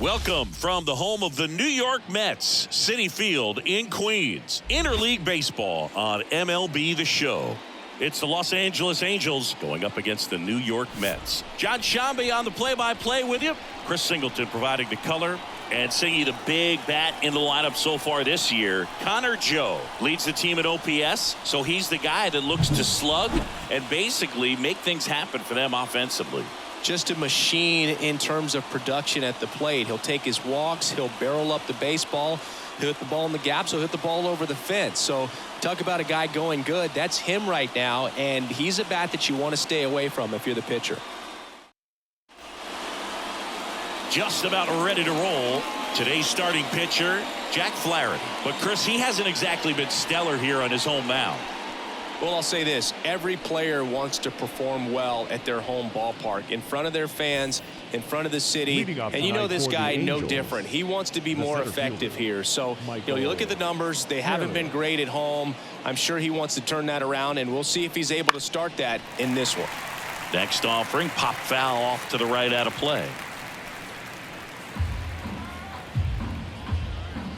Welcome from the home of the New York Mets, Citi Field in Queens. Interleague baseball on MLB The Show. It's the Los Angeles Angels going up against the New York Mets. John Shambi on the play-by-play with you. Chris Singleton providing the color. And singing the big bat in the lineup so far this year, Connor Joe leads the team at OPS. So he's the guy that looks to slug and basically make things happen for them offensively. Just a machine in terms of production at the plate. He'll take his walks. He'll barrel up the baseball. He'll hit the ball in the gaps. He'll hit the ball over the fence. So talk about a guy going good. That's him right now. And he's a bat that you want to stay away from if you're the pitcher. Just about ready to roll. Today's starting pitcher, Jack Flaherty. But Chris, he hasn't exactly been stellar here on his home mound. Well, I'll say this. Every player wants to perform well at their home ballpark, in front of their fans, in front of the city. And you know this guy, no different. He wants to be more effective here. So, you look at the numbers. They haven't been great at home. I'm sure he wants to turn that around, and we'll see if he's able to start that in this one. Next offering, pop foul off to the right out of play.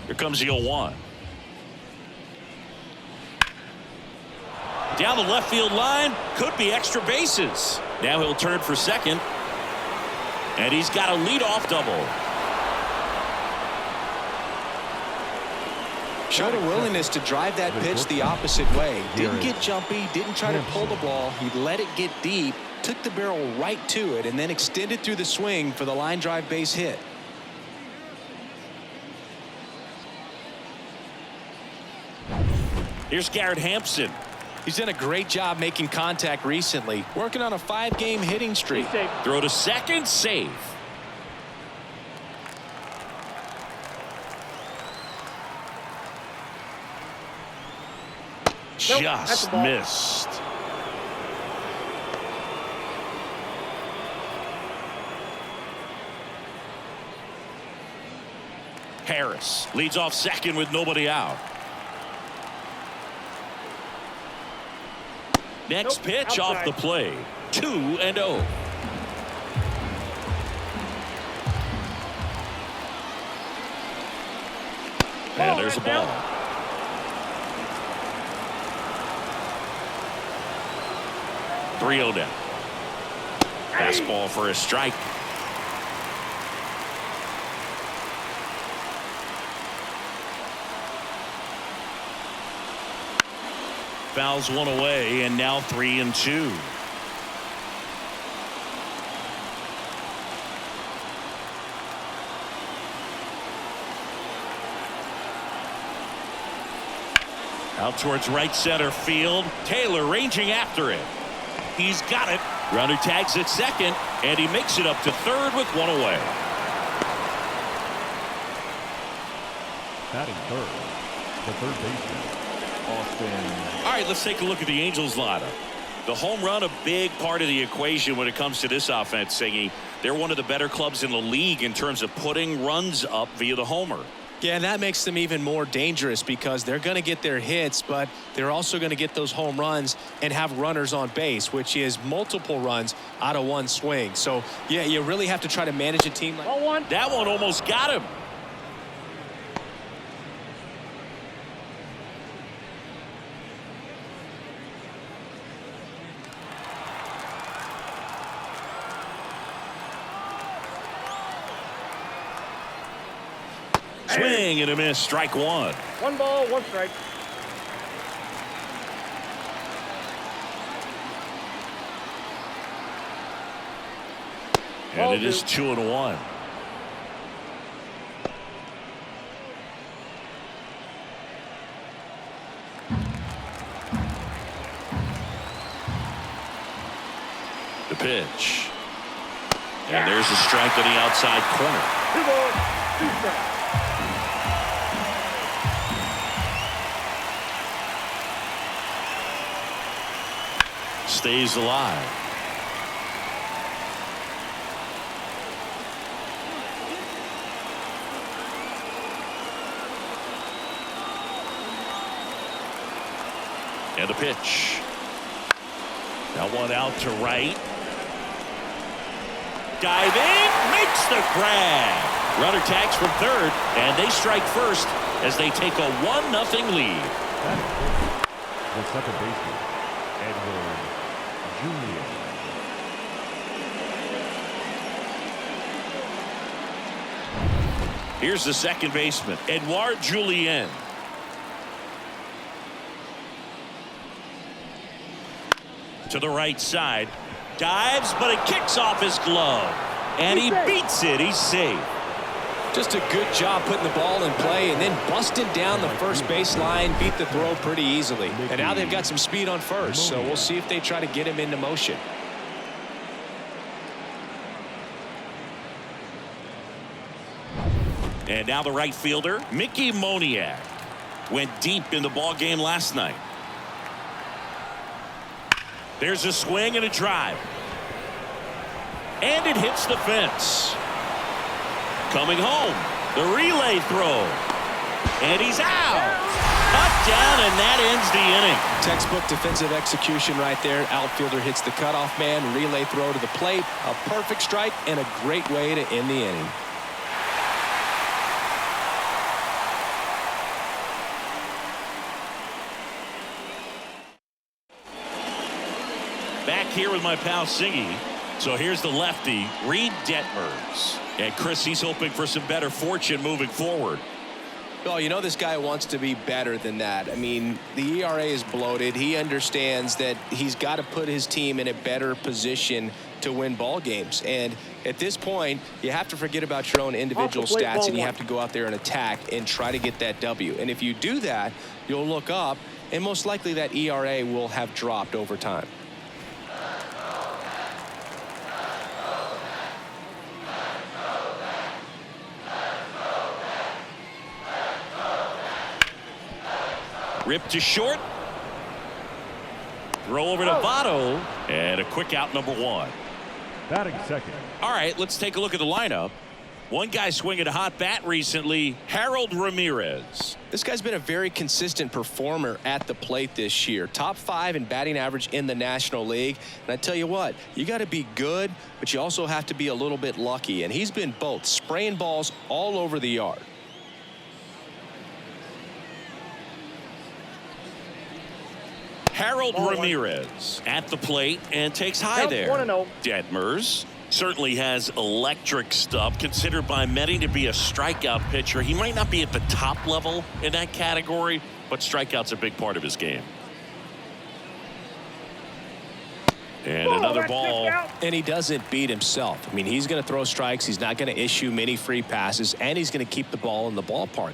Here comes the 0-1. Down the left field line, could be extra bases. Now he'll turn for second. And he's got a leadoff double. Showed a willingness to drive that pitch the opposite way. Didn't get jumpy, didn't try to pull the ball. He let it get deep, took the barrel right to it, and then extended through the swing for the line drive base hit. Here's Garrett Hampson. He's done a great job making contact recently, working on a 5-game hitting streak. Throw to second, save. Just missed. Harris leads off second with nobody out. Next pitch off the play. 2-0. And there's a ball. .3-0 down. Fastball for a strike. Fouls one away, and now 3-2. Out towards right center field. Taylor ranging after it. He's got it. Runner tags at second, and he makes it up to third with one away. Batting third, the third baseman, Austin. All right, let's take a look at the Angels lineup. The home run, a big part of the equation when it comes to this offense, Singy. They're one of the better clubs in the league in terms of putting runs up via the homer. Yeah, and that makes them even more dangerous because they're going to get their hits, but they're also going to get those home runs and have runners on base, which is multiple runs out of one swing. So, yeah, you really have to try to manage a team like that. One almost got him. Swing and a miss. Strike one. 1 ball, 1 strike. And it is 2-1. The pitch. And there's a strike on the outside corner. 2 balls, 2 strikes. Stays alive. And a pitch. That one out to right. Dive in, makes the grab. Runner tags from third, and they strike first as they take a 1-0 lead. The second baseman, Edward Julien. Here's the second baseman, Edouard Julien. To the right side. Dives, but it kicks off his glove. And he beats it. He's safe. Just a good job putting the ball in play and then busting down the first baseline, beat the throw pretty easily. And now they've got some speed on first, so we'll see if they try to get him into motion. And now the right fielder, Mickey Moniak, went deep in the ball game last night. There's a swing and a drive. And it hits the fence. Coming home, the relay throw. And he's out. Touchdown, and that ends the inning. Textbook defensive execution right there. Outfielder hits the cutoff man, relay throw to the plate. A perfect strike and a great way to end the inning. Back here with my pal Singy. So here's the lefty, Reed Detmers. And Chris, he's hoping for some better fortune moving forward. Well, you know this guy wants to be better than that. I mean, the ERA is bloated. He understands that he's got to put his team in a better position to win ball games. And at this point, you have to forget about your own individual stats, and you have to go out there and attack and try to get that W. And if you do that, you'll look up, and most likely that ERA will have dropped over time. Ripped to short. Throw over to Votto. And a quick out, number one. Batting second. All right, let's take a look at the lineup. One guy swinging a hot bat recently, Harold Ramirez. This guy's been a very consistent performer at the plate this year. Top 5 in batting average in the National League. And I tell you what, you got to be good, but you also have to be a little bit lucky. And he's been both, spraying balls all over the yard. Harold Ramirez at the plate and takes high there. 1-0. Detmers certainly has electric stuff, considered by many to be a strikeout pitcher. He might not be at the top level in that category, but strikeout's a big part of his game. And another ball. And he doesn't beat himself. I mean, he's going to throw strikes. He's not going to issue many free passes, and he's going to keep the ball in the ballpark.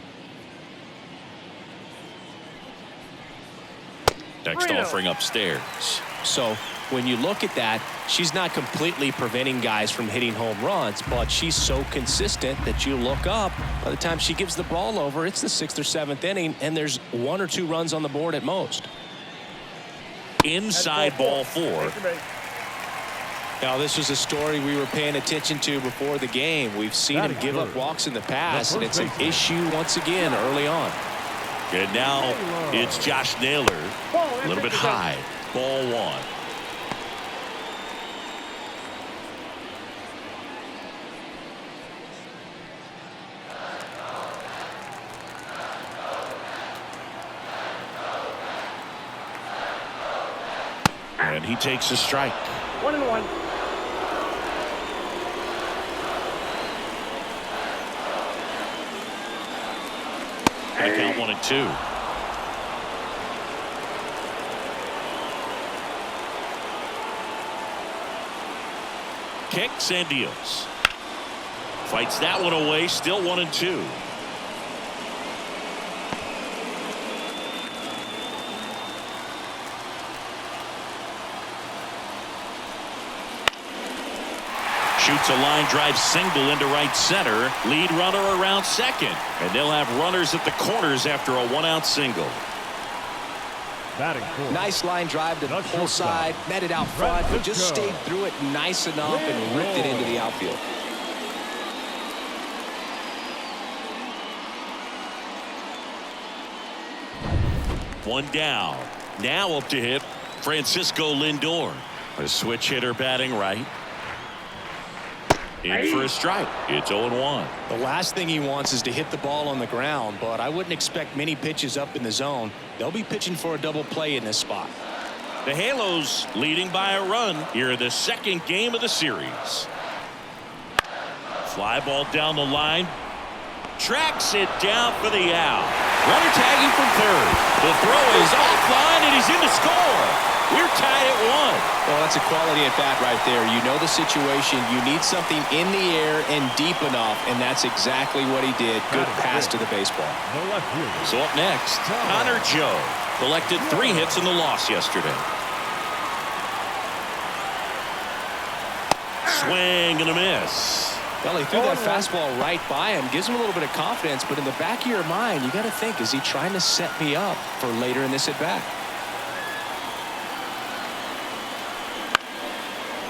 Next offering upstairs. So when you look at that, she's not completely preventing guys from hitting home runs, but she's so consistent that you look up, by the time she gives the ball over, it's the 6th or 7th inning, and there's 1 or 2 runs on the board at most. Inside ball 4. Now, this was a story we were paying attention to before the game. We've seen him give up walks in the past, and it's an issue once again early on. And now it's Josh Naylor, a little bit high. Ball 1. And he takes a strike. 1-1. I count 1-2. Kicks and deals. Fights that one away. Still 1-2. Shoots a line drive single into right center. Lead runner around second. And they'll have runners at the corners after a 1-out single. Batting fourth. Nice line drive to the pull side. Met it out front, but just stayed through it nice enough and ripped it into the outfield. One down. Now up to hit Francisco Lindor. A switch hitter batting right. In for a strike. It's 0-1. The last thing he wants is to hit the ball on the ground, but I wouldn't expect many pitches up in the zone. They'll be pitching for a double play in this spot. The Halos leading by a run here in the second game of the series. Fly ball down the line. Tracks it down for the out. Runner tagging from third. The throw is offline and he's in to score. We're tied at 1. Well, that's a quality at bat right there. You know the situation. You need something in the air and deep enough, and that's exactly what he did. Good pass to the baseball. So up next, Connor Joe collected 3 hits in the loss yesterday. Swing and a miss. Well, he threw that fastball right by him. Gives him a little bit of confidence, but in the back of your mind, you got to think, is he trying to set me up for later in this at-bat?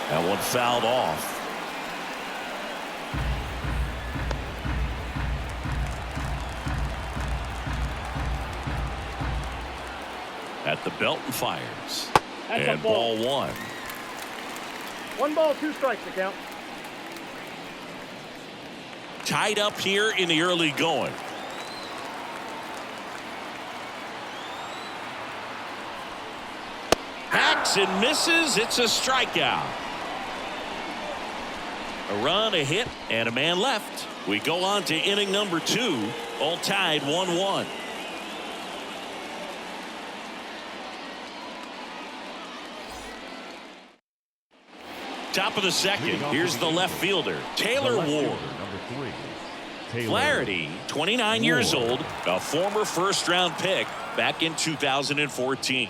That one fouled off. At the belt and fires. And ball 1. 1 ball, 2 strikes to count. Tied up here in the early going. Hacks and misses. It's a strikeout. A run, a hit, and a man left. We go on to inning number 2. All tied 1-1. Top of the second. Here's the left fielder, Taylor Ward. Flaherty, 29 years old, a former first-round pick back in 2014.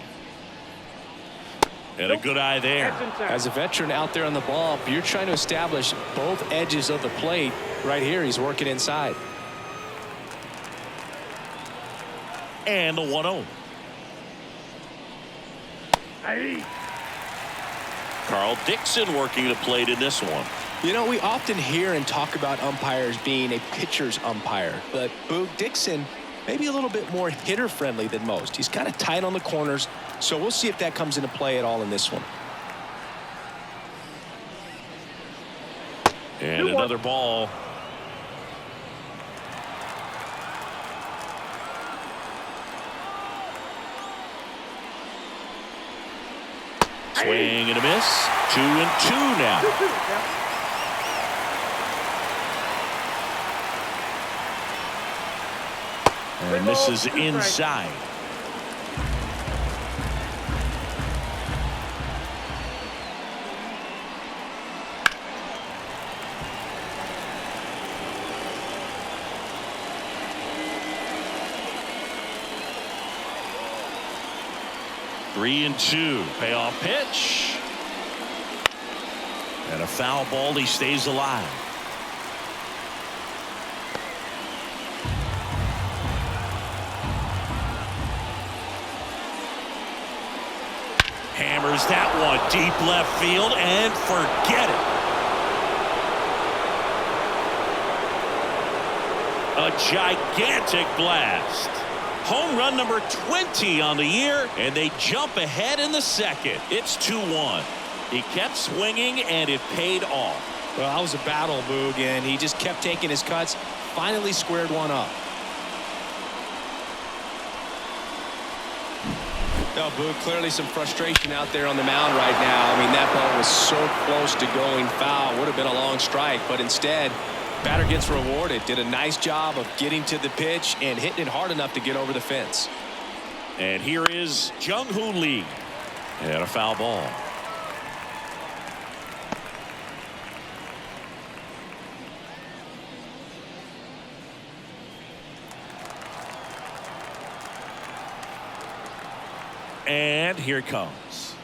And a good eye there. As a veteran out there on the ball, you're trying to establish both edges of the plate. Right here, he's working inside. And the 1-0. Carl Dixon working the plate in this one. You know, we often hear and talk about umpires being a pitcher's umpire, but Boog Dixon maybe a little bit more hitter friendly than most. He's kind of tight on the corners, so we'll see if that comes into play at all in this one. And another ball. Swing and a miss. 2-2 now. And this is inside. Three and 2. Payoff pitch. And a foul ball. He stays alive. Hammers that one deep left field and forget it. A gigantic blast. Home run number 20 on the year, and they jump ahead in the second. It's 2-1. He kept swinging, and it paid off. Well, that was a battle, Boog, and he just kept taking his cuts. Finally squared one up. No, Boog, clearly some frustration out there on the mound right now. I mean, that ball was so close to going foul. Would have been a long strike, but instead, batter gets rewarded. Did a nice job of getting to the pitch and hitting it hard enough to get over the fence. And here is Jung-Hoo Lee. And a foul ball. And here it comes.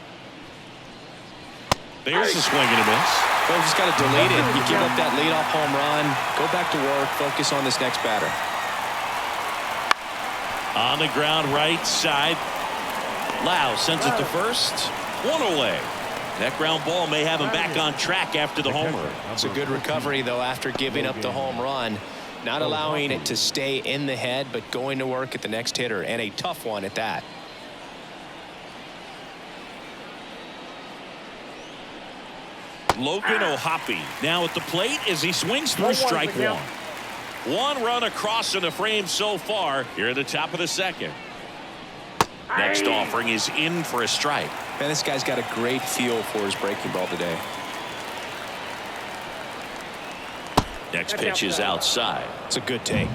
There's a swing and a miss. Well, just got to delete it. You give up that leadoff home run. Go back to work. Focus on this next batter. On the ground right side. Lau sends it to first. One away. That ground ball may have him back on track after the homer. It's a good recovery, though, after giving up the home run. Not allowing it to stay in the head, but going to work at the next hitter, and a tough one at that. Logan O'Hoppe now at the plate as he swings through strike one. One run across in the frame so far here at the top of the second. Next offering is in for a strike. Man, this guy's got a great feel for his breaking ball today. Next pitch is outside. It's a good take.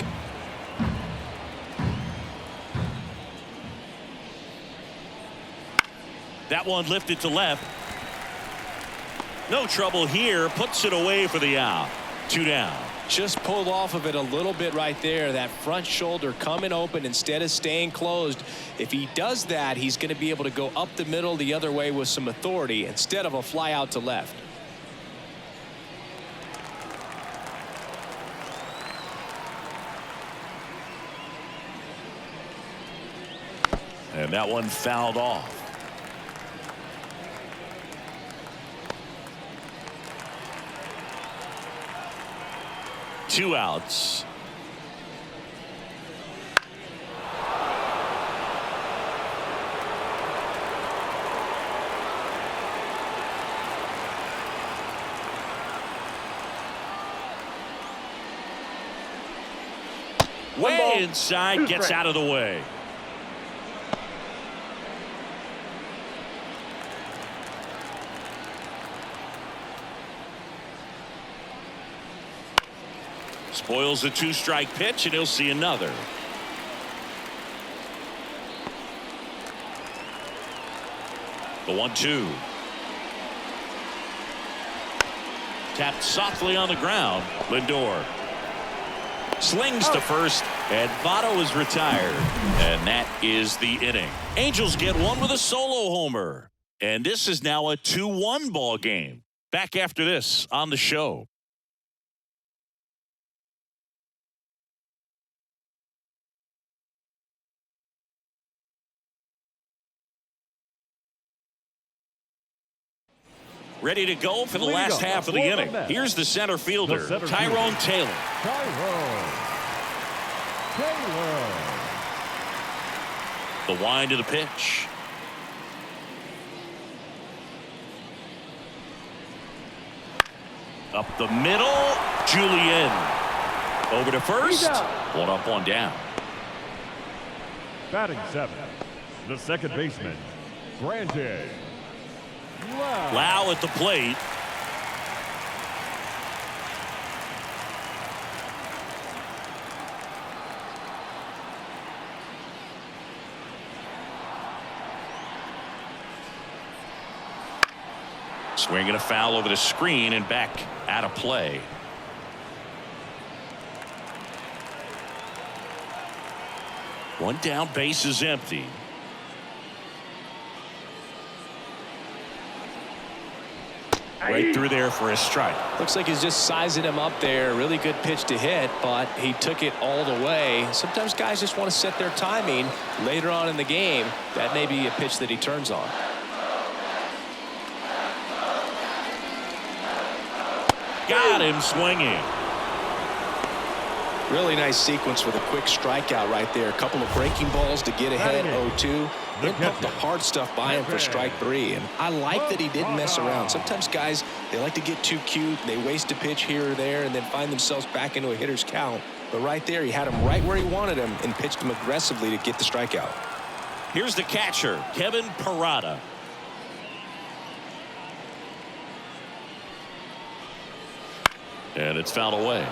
That one lifted to left. No trouble here. Puts it away for the out. 2 down. Just pulled off of it a little bit right there. That front shoulder coming open instead of staying closed. If he does that, he's going to be able to go up the middle the other way with some authority instead of a fly out to left. And that one fouled off. Two outs. Way inside, gets out of the way. Spoils the 2-strike pitch, and he'll see another. The 1-2. Tapped softly on the ground. Lindor slings to first, and Votto is retired. And that is the inning. Angels get one with a solo homer. And this is now a 2-1 ball game. Back after this on the show. Ready to go for the last half of the inning. Here's the center fielder, Tyrone Taylor. The wind of the pitch. Up the middle, Julien. Over to first. One up, one down. Batting 7, the second baseman, Brandon Lowe at the plate. Swinging a foul over the screen and back out of play. One down, base is empty. Right through there for a strike. Looks like he's just sizing him up there. Really good pitch to hit, but he took it all the way. Sometimes guys just want to set their timing later on in the game. That may be a pitch that he turns on. Got him swinging. Really nice sequence with a quick strikeout right there. A couple of breaking balls to get ahead 0-2. Then pump the hard stuff by him for strike 3. And I like that he didn't mess around. Sometimes guys, they like to get too cute. They waste a pitch here or there and then find themselves back into a hitter's count. But right there, he had him right where he wanted him and pitched him aggressively to get the strikeout. Here's the catcher, Kevin Parada. And it's fouled away.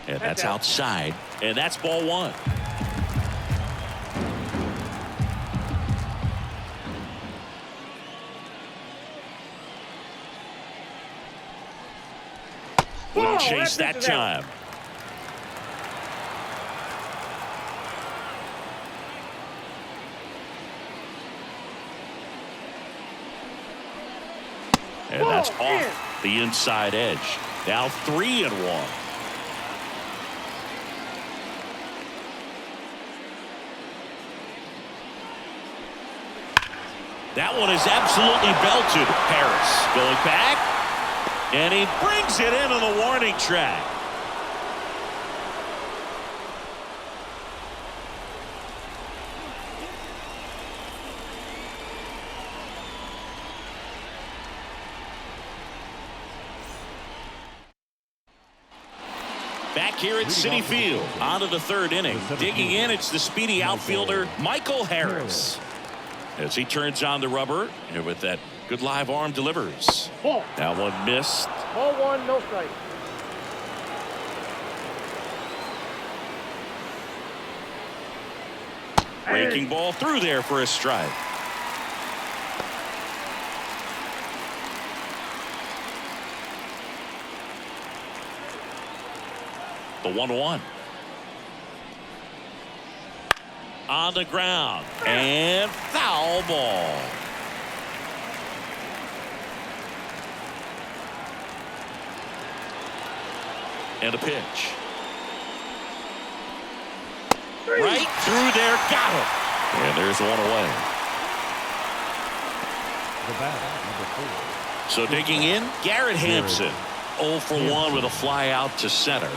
And that's outside, and that's ball one. Wouldn't chase that time. And that's off the inside edge. Now 3-1. That one is absolutely belted. Harris going back, and he brings it into the warning track. Back here at Citi Field, on to the third inning. Digging in, it's the speedy outfielder, Michael Harris. As he turns on the rubber, and with that good live arm delivers. Ball. That one missed. Ball one, no strike. Breaking ball through there for a strike. The 1-1. On the ground, and foul ball. And a pitch. Right through there, got him. And there's one away. The batter, number 4. So digging in, Garrett Hampson. 0 for 1 with a fly out to center.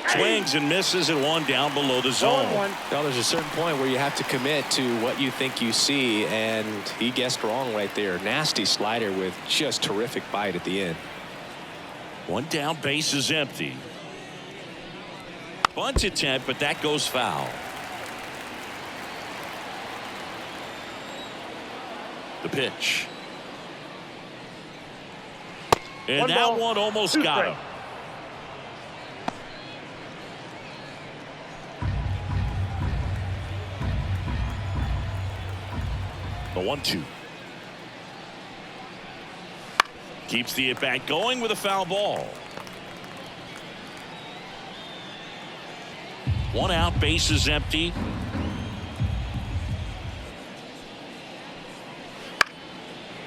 Swings and misses, and one down below the zone. Well, there's a certain point where you have to commit to what you think you see, and he guessed wrong right there. Nasty slider with just terrific bite at the end. One down, base is empty. Bunt attempt, but that goes foul. The pitch. And that one almost got him. The 1-2. Keeps the at-bat going with a foul ball. One out, base is empty.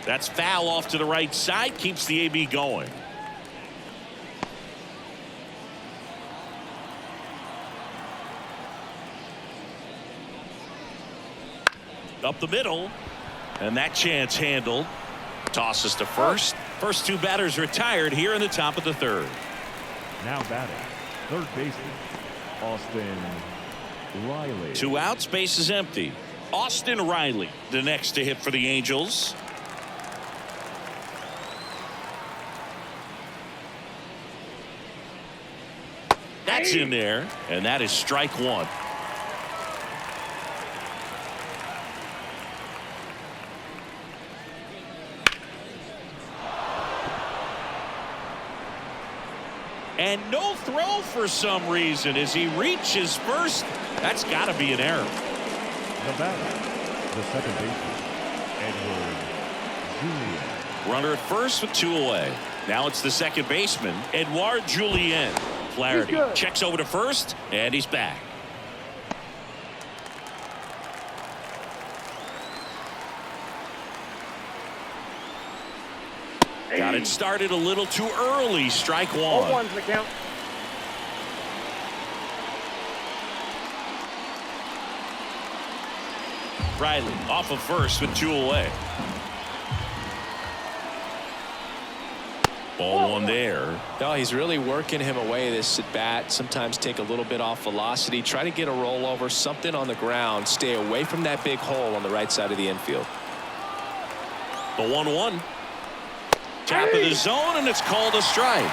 That's foul off to the right side, keeps the AB going. Up the middle, and that chance handled. Tosses to first. First two batters retired here in the top of the third. Now batting, third baseman, Austin Riley. 2 outs, base is empty. Austin Riley, the next to hit for the Angels. That's in there, and that is strike one. And no throw for some reason as he reaches first. That's got to be an error. The batter, the second baseman, Edward Julien. Runner at first with 2 away. Now it's the second baseman, Edouard Julien. Flaherty checks over to first, and he's back. Got it started a little too early. Strike one. 0-1's the count. Riley off of first with 2 away. Ball one there. No, he's really working him away this at bat. Sometimes take a little bit off velocity. Try to get a rollover, something on the ground. Stay away from that big hole on the right side of the infield. The 1-1. Top of the zone, and it's called a strike.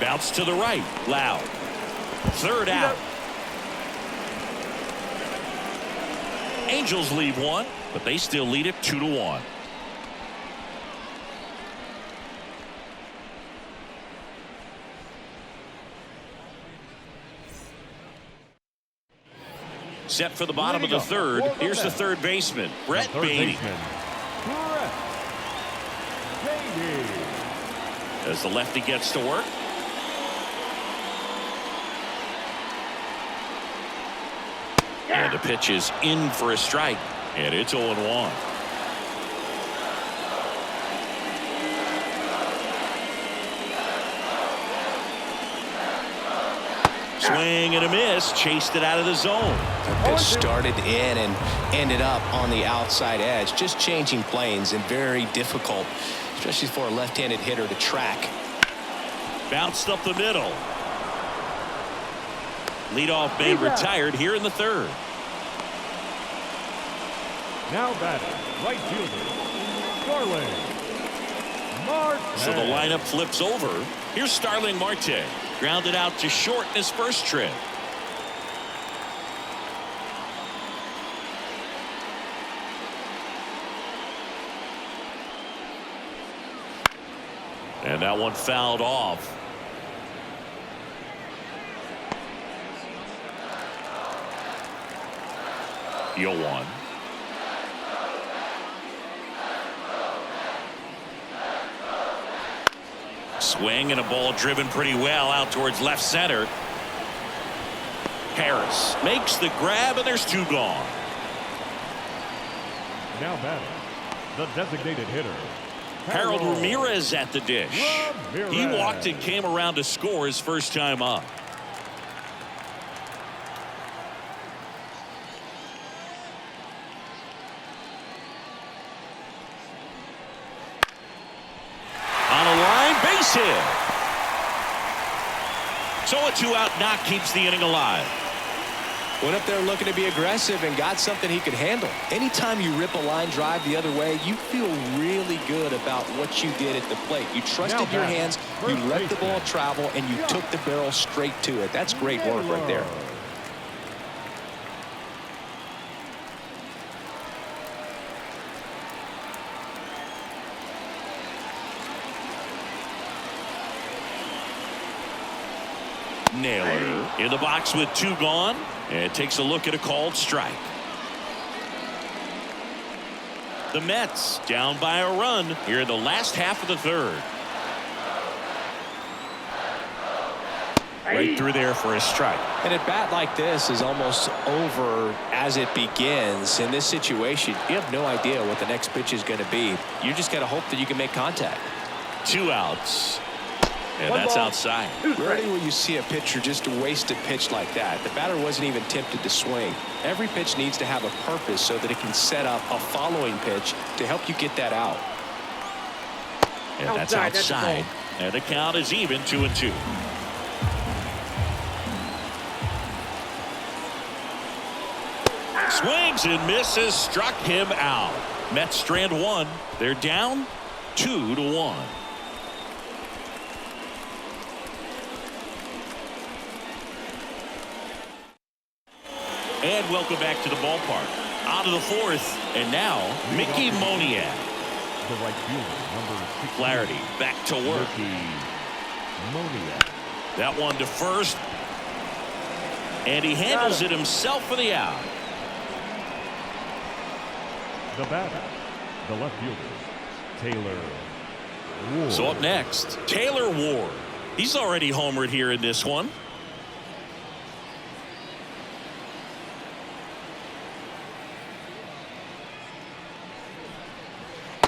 Bounce to the right. Loud. Third out. Angels leave one, but they still lead it 2-1. Set for the bottom of the third. Here's the third baseman, Brett Baty. As the lefty gets to work. And the pitch is in for a strike, and it's 0-1. Swing and a miss. Chased it out of the zone. It started in and ended up on the outside edge. Just changing planes and very difficult, especially for a left-handed hitter to track. Bounced up the middle. Leadoff man retired here in the third. Now batting, right fielder, Starling Marte. So the lineup flips over. Here's Starling Marte. Grounded out to short in his first trip. And that one fouled off. Yoan. Swing and a ball driven pretty well out towards left center. Harris makes the grab, and there's two gone. Now batting, the designated hitter, Harold Ramirez at the dish. He walked and came around to score his first time up. Base hit. So a 2-out knock keeps the inning alive. Went up there looking to be aggressive and got something he could handle. Anytime you rip a line drive the other way, you feel really good about what you did at the plate. You trusted your hands, you let the ball travel, and you took the barrel straight to it. That's great work right there. Naylor in the box with two gone, and takes a look at a called strike. The Mets down by a run here in the last half of the third. Right through there for a strike. And a bat like this is almost over as it begins. In this situation, you have no idea what the next pitch is going to be. You just got to hope that you can make contact. 2 outs. And that's outside. Rarely will you see a pitcher just waste a pitch like that. The batter wasn't even tempted to swing. Every pitch needs to have a purpose so that it can set up a following pitch to help you get that out. And that's outside. And the count is even 2-2. Swings and misses, struck him out. Mets strand one. They're down 2-1. And welcome back to the ballpark. Out of the fourth, and now Mickey Moniak. The right fielder, number 6. Flaherty back to work. Moniak. That one to first. And he handles it himself for the out. The batter, the left fielder, Taylor Ward. So up next, Taylor Ward. He's already homered here in this one.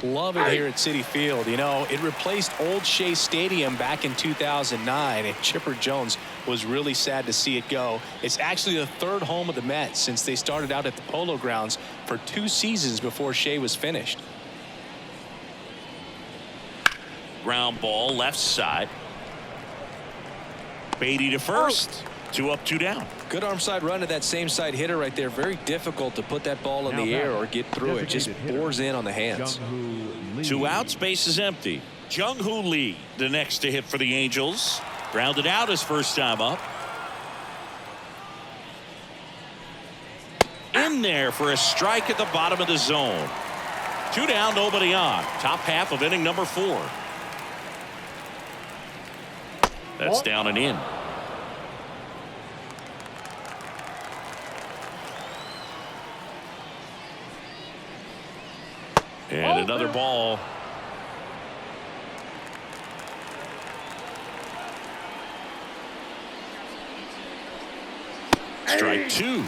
Love it here at Citi Field. You know, it replaced Old Shea Stadium back in 2009, and Chipper Jones was really sad to see it go. It's actually the third home of the Mets since they started out at the Polo Grounds for 2 seasons before Shea was finished. Ground ball left side. Beatty to first. 2 up, 2 down. Good arm side run to that same side hitter right there. Very difficult to put that ball in the air or get through it. Just bores in on the hands. 2 outs, base is empty. Jung-Hoo Lee, the next to hit for the Angels. Grounded out his first time up. In there for a strike at the bottom of the zone. 2 down, nobody on. Top half of inning number 4. That's down and in. And another ball. Strike 2.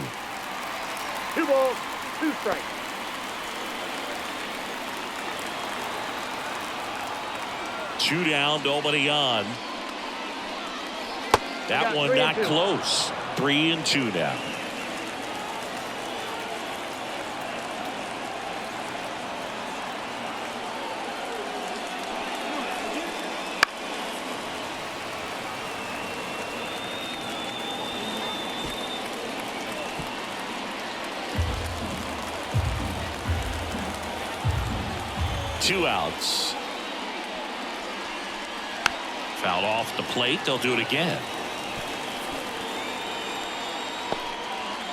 2 balls, 2 strikes. Two down, nobody on. That one not close. 3-2 now. Two outs. Foul off the plate. They'll do it again.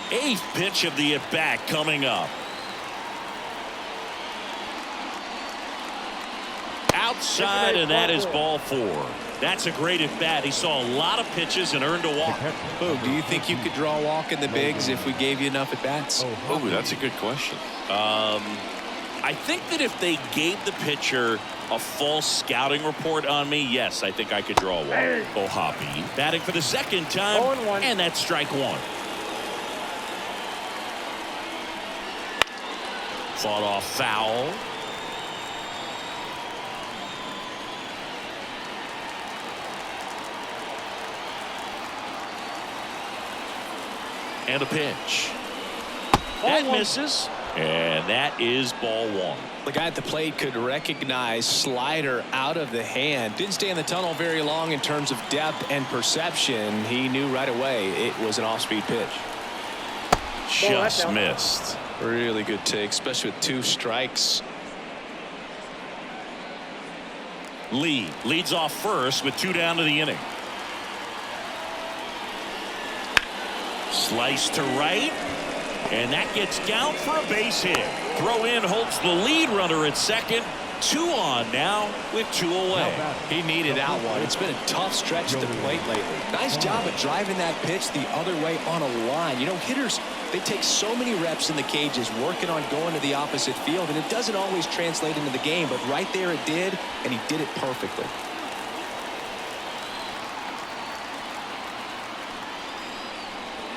8th pitch of the at-bat coming up. Outside, and that is ball 4. That's a great at-bat. He saw a lot of pitches and earned a walk. Boog, do you think you could draw a walk in the bigs if we gave you enough at-bats? Oh, that's a good question. I think that if they gave the pitcher a false scouting report on me, yes, I think I could draw one. O'Hoppe batting for the second time, and that's strike 1. Fought off foul. And a pitch. That misses. And that is ball 1. The guy at the plate could recognize slider out of the hand. Didn't stay in the tunnel very long in terms of depth and perception. He knew right away it was an off-speed pitch. Just missed. Really good take, especially with 2 strikes. Lee leads off first with 2 down to the inning. Slice to right. And that gets down for a base hit. Throw in holds the lead runner at second. 2 on now with 2 away. He needed that one. It's been a tough stretch at the plate lately. Nice job of driving that pitch the other way on a line. You know, hitters, they take so many reps in the cages working on going to the opposite field, and it doesn't always translate into the game, but right there it did, and he did it perfectly.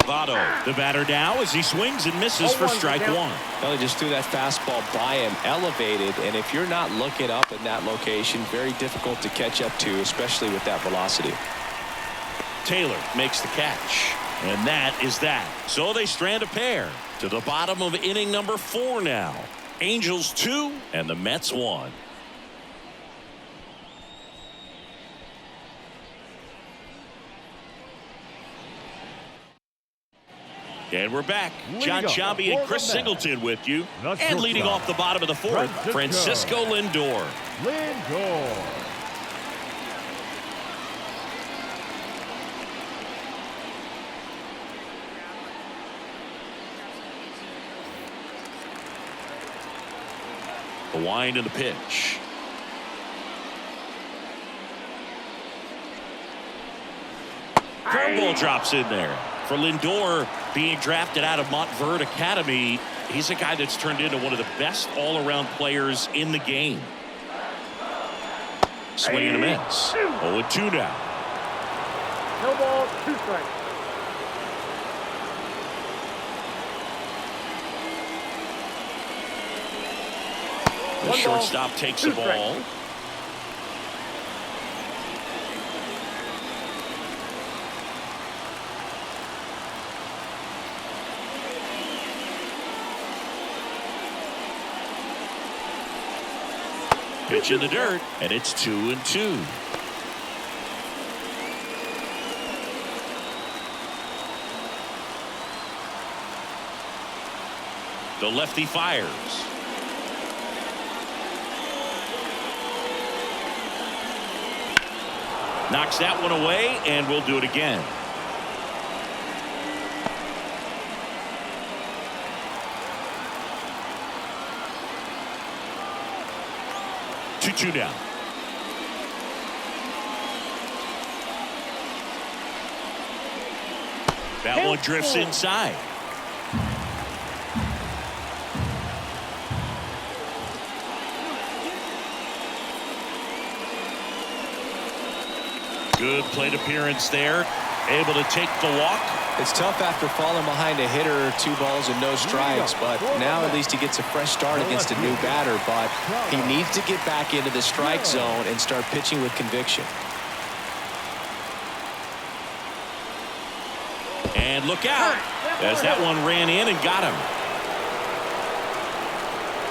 Votto, the batter now as he swings and misses for strike 1. Well, he just threw that fastball by him, elevated, and if you're not looking up in that location, very difficult to catch up to, especially with that velocity. Taylor makes the catch, and that is that. So they strand a pair to the bottom of inning number 4 now. Angels 2 and the Mets 1. And we're back. John Sciambi and Chris Singleton with you. And leading off the bottom of the 4th, Francisco Lindor. The wind and the pitch. Curveball drops in there. For Lindor, being drafted out of Montverde Academy, he's a guy that's turned into one of the best all-around players in the game. Swing and a miss. 0-2 now. No ball, 2 strikes. The shortstop takes the ball. Pitch in the dirt, and it's 2-2. The lefty fires. Knocks that one away, and we'll do it again. Two down. That one drifts inside. Good plate appearance there. Able to take the walk. It's tough after falling behind a hitter, 2 balls and no strikes, but now at least he gets a fresh start against a new batter, but he needs to get back into the strike zone and start pitching with conviction. And look out as that one ran in and got him.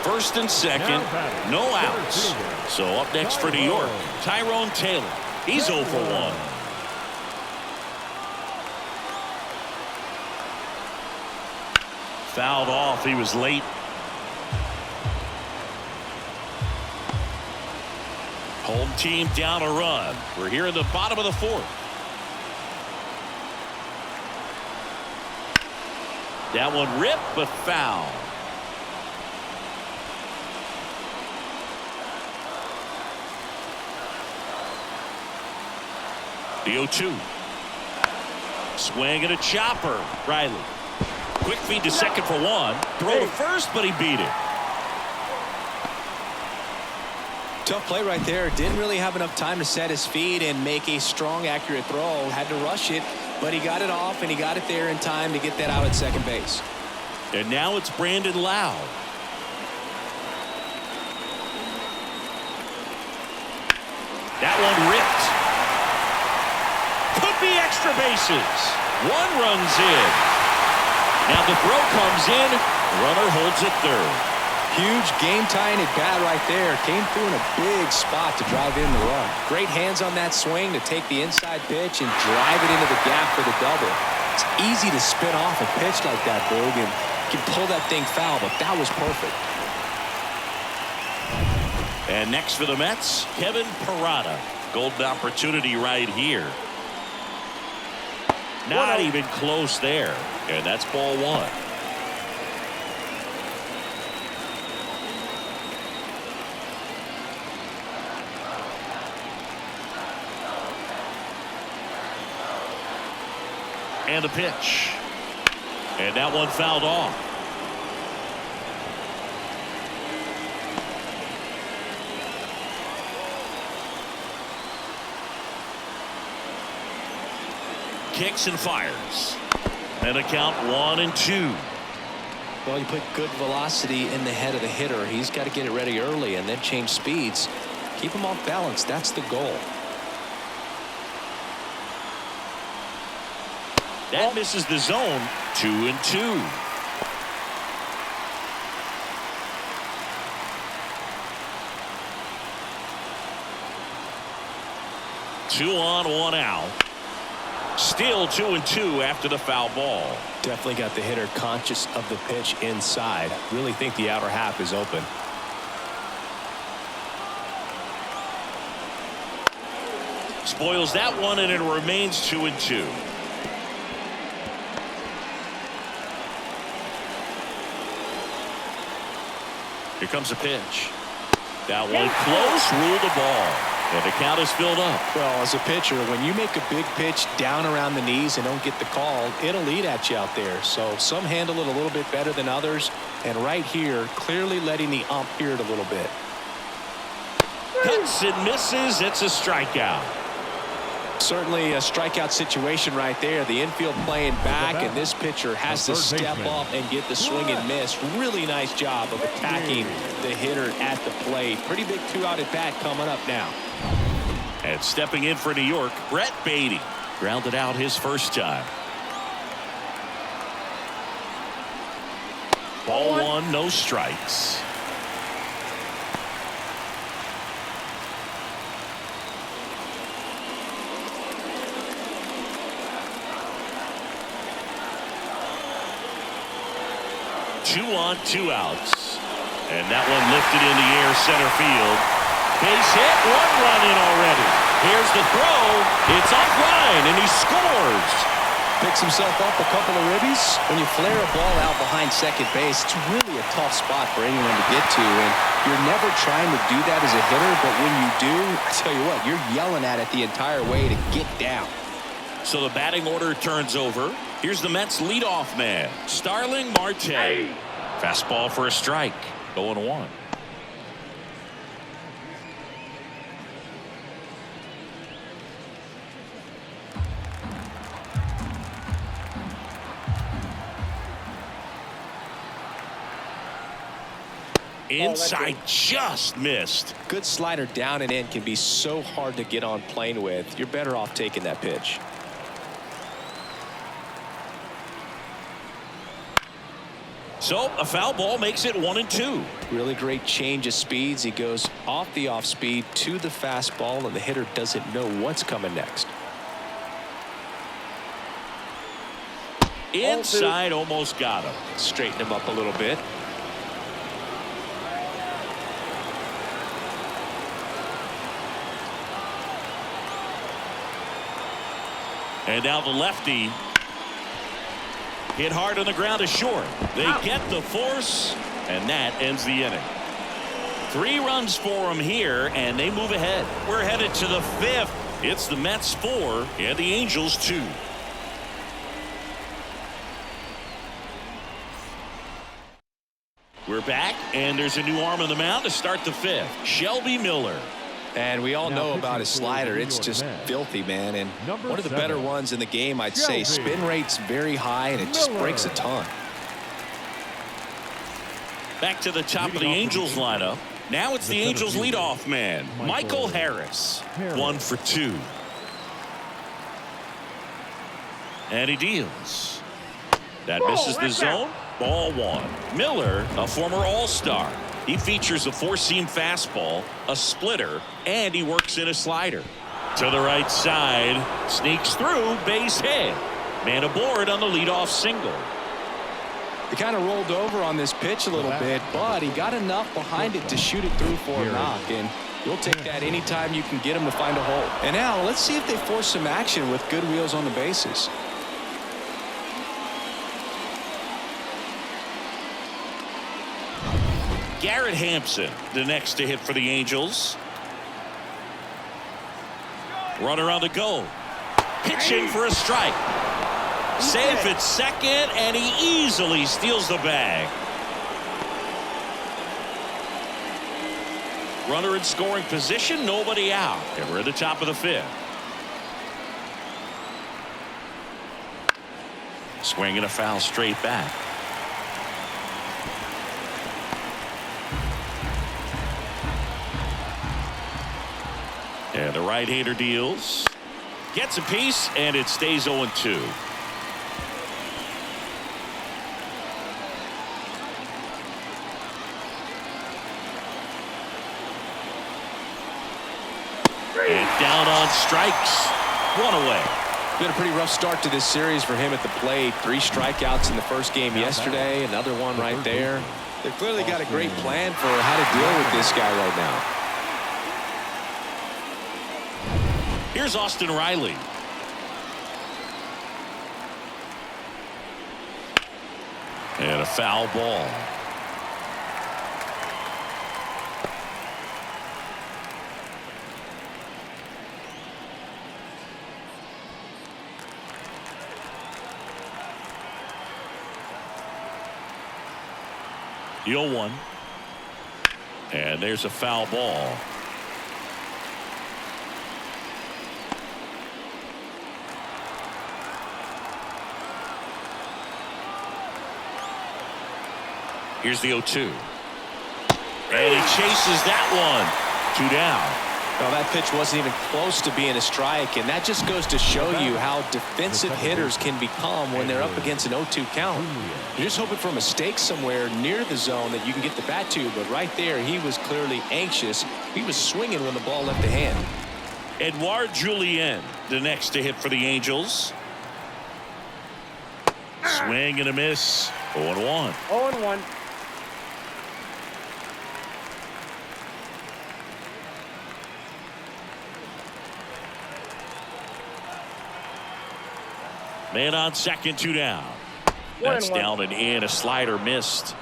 First and second, no outs. So up next for New York, Tyrone Taylor. He's 0 for 1. Fouled off. He was late. Home team down a run. We're here in the bottom of the fourth. That one ripped, but foul. The 0-2. Swing and a chopper. Riley. Quick feed to second for 1. Throw to first, but he beat it. Tough play right there. Didn't really have enough time to set his feet and make a strong, accurate throw. Had to rush it, but he got it off, and he got it there in time to get that out at second base. And now it's Brandon Lowe. That one ripped. Could be extra bases. One runs in. Now the throw comes in. Runner holds it third. Huge game-tying at bat right there. Came through in a big spot to drive in the run. Great hands on that swing to take the inside pitch and drive it into the gap for the double. It's easy to spin off a pitch like that, Boog, and you can pull that thing foul, but that was perfect. And next for the Mets, Kevin Parada. Golden opportunity right here. Not even close there. And that's ball 1. And a pitch. And that one fouled off. Kicks and fires. And a count 1-2. Well, you put good velocity in the head of the hitter. He's got to get it ready early and then change speeds. Keep him off balance. That's the goal. That misses the zone. 2-2. Two on, 1 out. Still 2-2 after the foul ball. Definitely got the hitter conscious of the pitch inside. Really think the outer half is open. Spoils that one, and it remains 2-2. Here comes a pitch. That one close. Rule the ball. And the count is filled up. Well, as a pitcher, when you make a big pitch down around the knees and don't get the call, it'll eat at you out there. So some handle it a little bit better than others. And right here, clearly letting the ump hear it a little bit. Cuts and misses. It's a strikeout. Certainly a strikeout situation right there. The infield playing back, and this pitcher has to step up and get the swing and miss. Really nice job of attacking the hitter at the plate. Pretty big 2-out at bat coming up now. And stepping in for New York, Brett Baty. Grounded out his first time. Ball 1, no strikes. Two on, 2 outs. And that one lifted in the air, center field. Base hit, 1 run in already. Here's the throw. It's offline, and he scores. Picks himself up a couple of ribbies. When you flare a ball out behind second base, it's really a tough spot for anyone to get to. And you're never trying to do that as a hitter, but when you do, I tell you what, you're yelling at it the entire way to get down. So the batting order turns over. Here's the Mets leadoff man, Starling Marte. Fastball for a strike. 0-1. Inside, just missed. Good slider down and in can be so hard to get on plane with. You're better off taking that pitch. So a foul ball makes it 1-2. Really great change of speeds. He goes off the off speed to the fastball, and the hitter doesn't know what's coming next. Inside, almost got him. Straighten him up a little bit. And now the lefty hit hard on the ground to short. They get the force, and that ends the inning. 3 runs for them here, and they move ahead. We're headed to the 5th. It's the Mets 4 and the Angels 2. We're back, and there's a new arm on the mound to start the 5th. Shelby Miller. And we all know about his slider. It's just filthy, man. And one of the better ones in the game, I'd say. Spin rate's very high, and it just breaks a ton. Back to the top of the Angels lineup. Now it's the Angels leadoff man, Michael Harris. 1 for 2. And he deals. That misses the zone. Ball 1. Miller, a former All-Star. He features a 4-seam fastball, a splitter, and he works in a slider. To the right side, sneaks through, base hit. Man aboard on the leadoff single. He kind of rolled over on this pitch a little bit, but he got enough behind it to shoot it through for a knock, and you'll take that anytime you can get him to find a hole. And now let's see if they force some action with good wheels on the bases. Garrett Hampson, the next to hit for the Angels. Runner on the go. Pitching for a strike. Safe at second, and he easily steals the bag. Runner in scoring position, nobody out. And we're at the top of the 5th. Swing and a foul straight back. And the right-hander deals. Gets a piece, and it stays 0-2. And down on strikes. 1 away. Been a pretty rough start to this series for him at the plate. 3 strikeouts in the first game yesterday. Another one right there. They've clearly got a great plan for how to deal with this guy right now. Here's Austin Riley. And a foul ball. The 0-1. And there's a foul ball. Here's the 0-2. And he chases that one. 2 down. Well, that pitch wasn't even close to being a strike, and that just goes to show you how defensive hitters can become when they're up against an 0-2 count. You're just hoping for a mistake somewhere near the zone that you can get the bat to, but right there he was clearly anxious. He was swinging when the ball left the hand. Edouard Julien, the next to hit for the Angels. Swing and a miss. 0-1. 0-1. Man on second, 2 down. That's down and in. A slider missed.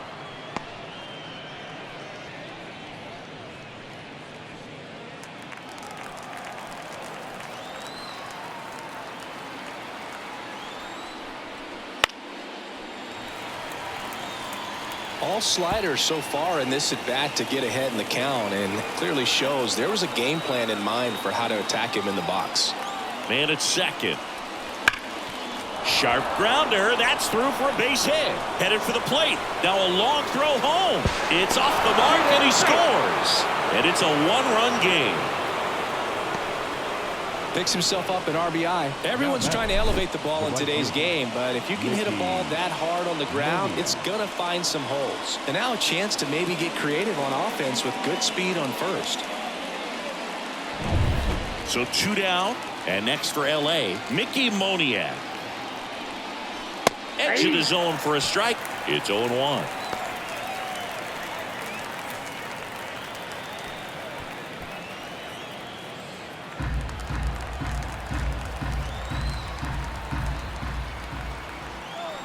All sliders so far in this at bat to get ahead in the count, and clearly shows there was a game plan in mind for how to attack him in the box. Man at second. Sharp grounder. That's through for a base hit. Headed for the plate. Now a long throw home. It's off the mark, and he scores. And it's a 1-run game. Picks himself up an RBI. Everyone's trying to elevate the ball in today's game, but if you can hit a ball that hard on the ground, it's going to find some holes. And now a chance to maybe get creative on offense with good speed on first. So 2 down, and next for L.A., Mickey Moniak. Edge of the zone for a strike. It's 0-1.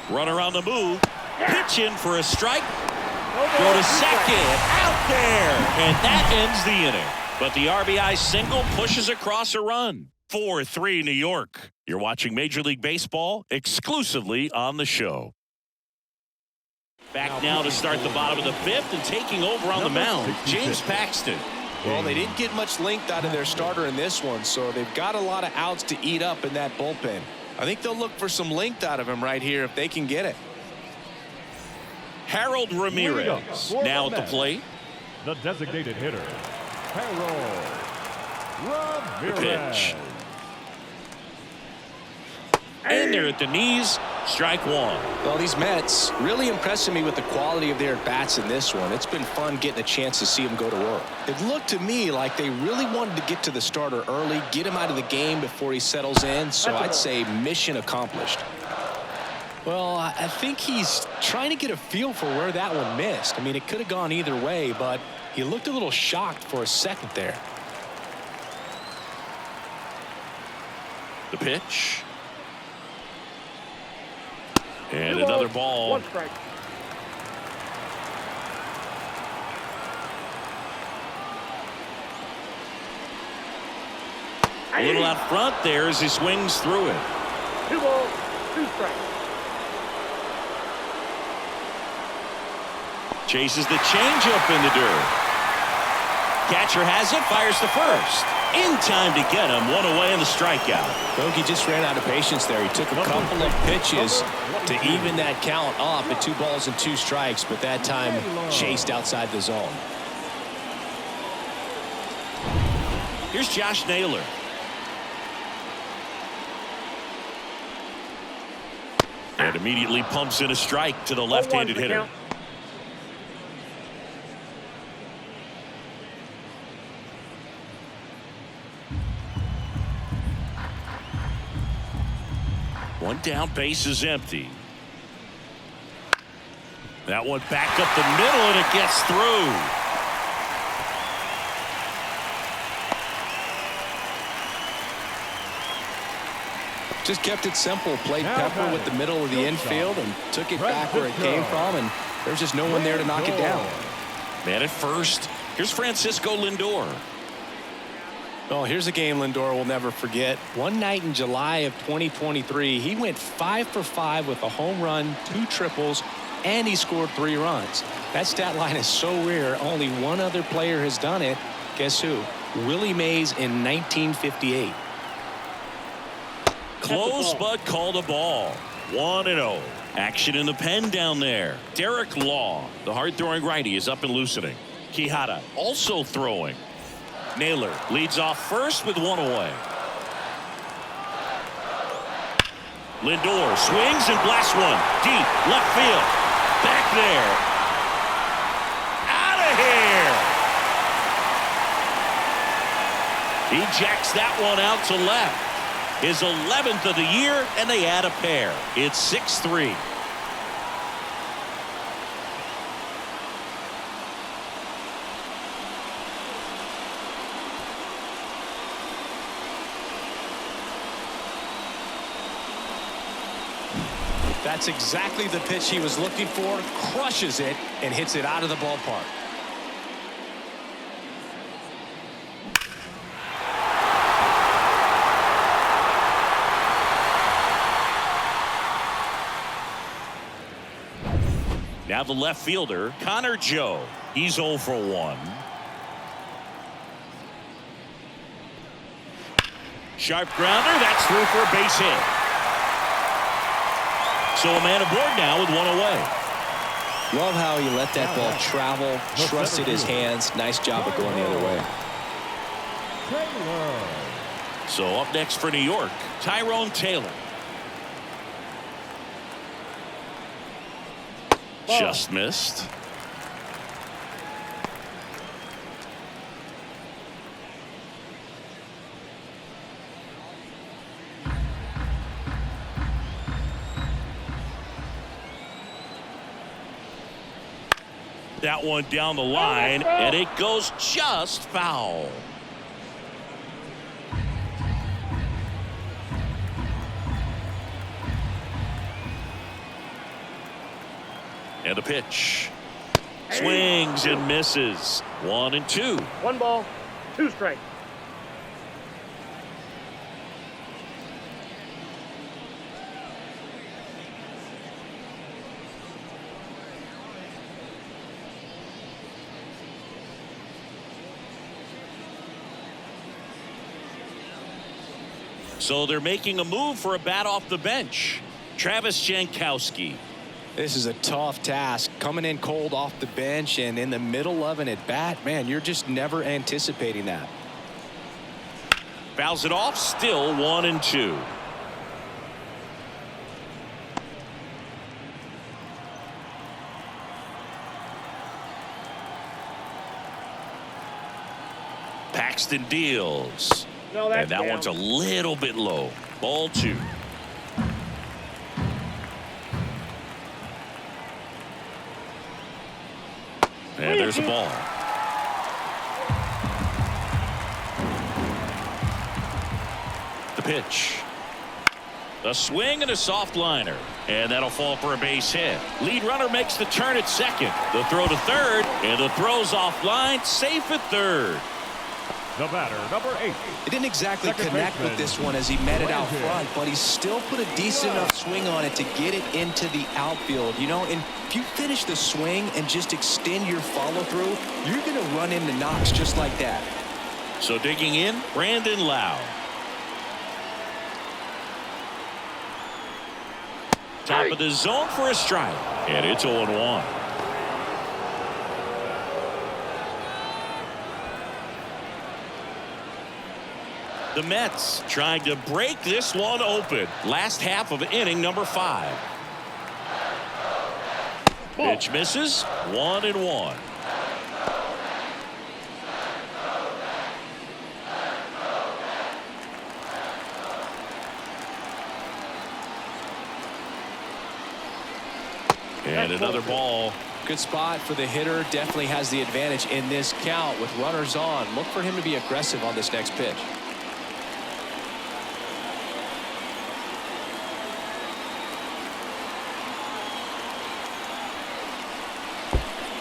Runner on the move. Pitch in for a strike. Throw to second. Out there. And that ends the inning. But the RBI single pushes across a run. 4-3 New York. You're watching Major League Baseball exclusively on the show. Back now to start the bottom of the 5th and taking over on the mound, James Paxton. Well, they didn't get much length out of their starter in this one, so they've got a lot of outs to eat up in that bullpen. I think they'll look for some length out of him right here if they can get it. Harold Ramirez now at the plate. The designated hitter, Harold Ramirez. The pitch. And they're at the knees. Strike 1. Well, these Mets really impressing me with the quality of their at-bats in this one. It's been fun getting a chance to see them go to work. It looked to me like they really wanted to get to the starter early, get him out of the game before he settles in, so I'd say mission accomplished. Well, I think he's trying to get a feel for where that one missed. I mean, it could have gone either way, but he looked a little shocked for a second there. The pitch. And another ball. 1 strike. A little out front there as he swings through it. 2 balls, 2 strikes. Chases the changeup in the dirt. Catcher has it, fires to first. In time to get him, 1 away in the strikeout. Bogey just ran out of patience there. He took a couple of pitches to even that count up at 2 balls and 2 strikes, but that time chased outside the zone. Here's Josh Naylor. And immediately pumps in a strike to the left-handed hitter. One down, base is empty. That one back up the middle, and it gets through. Just kept it simple. Played Pepper with the middle of the infield and took it back where it came from, and there's just no one there to knock it down. Man at first. Here's Francisco Lindor. Oh, here's a game Lindor will never forget. One night in July of 2023, he went 5 for 5 with a home run, 2 triples, and he scored 3 runs. That stat line is so rare. Only one other player has done it. Guess who? Willie Mays in 1958. Close, but called a ball. 1-0. Action in the pen down there. Derek Law, the hard-throwing righty, is up and loosening. Quijada also throwing. Naylor leads off first with 1 away. Lindor swings and blasts one deep left field. Back there. Out of here. He jacks that one out to left. His 11th of the year, and they add a pair. It's 6-3. That's exactly the pitch he was looking for. Crushes it and hits it out of the ballpark. Now the left fielder, Connor Joe. He's 0 for 1. Sharp grounder. That's through for a base hit. So a man aboard now with 1 away. Love how he let that ball travel, trusted his hands. Nice job of going the other way. So up next for New York, Tyrone Taylor. Ball. Just missed. That one down the line, and it goes just foul. And the pitch. Swings and misses. 1-2. 1 ball, 2 strikes. So they're making a move for a bat off the bench. Travis Jankowski. This is a tough task, coming in cold off the bench and in the middle of an at bat. Man, you're just never anticipating that. Fouls it off, still 1-2. Paxton deals. No, that's And that down. one's a little bit low. Ball 2. And there's a ball. The pitch. A swing and a soft liner. And that'll fall for a base hit. Lead runner makes the turn at second. The throw to third. And the throw's offline. Safe at third. The batter, number 8. It didn't exactly Second connect baseman, with this one as he met it out Brandon. front, but he still put a decent enough swing on it to get it into the outfield. You know, and if you finish the swing and just extend your follow through, you're going to run into knocks just like that. So digging in, Brandon Lowe. Top of the zone for a strike. And it's 0-1. The Mets trying to break this one open. Last half of inning number 5. Pitch misses. 1-1. And another ball. Good spot for the hitter. Definitely has the advantage in this count with runners on. Look for him to be aggressive on this next pitch.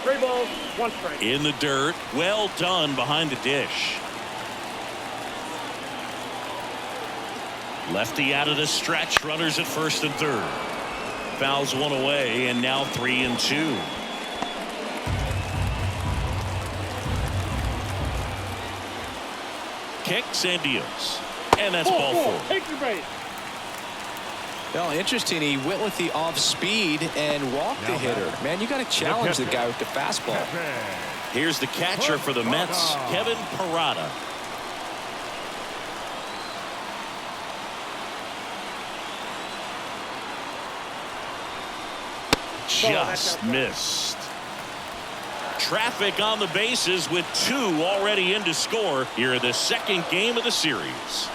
Three balls, 1 strike. In the dirt. Well done behind the dish. Lefty out of the stretch. Runners at first and third. Fouls one away, and now 3-2. Kicks and deals. And that's ball 4. Take your base. Well, interesting. He went with the off speed and walked the hitter. Man, you got to challenge the guy with the fastball. Here's the catcher for the Mets, Kevin Parada. Just missed. Traffic on the bases with 2 already in to score here in the second game of the series.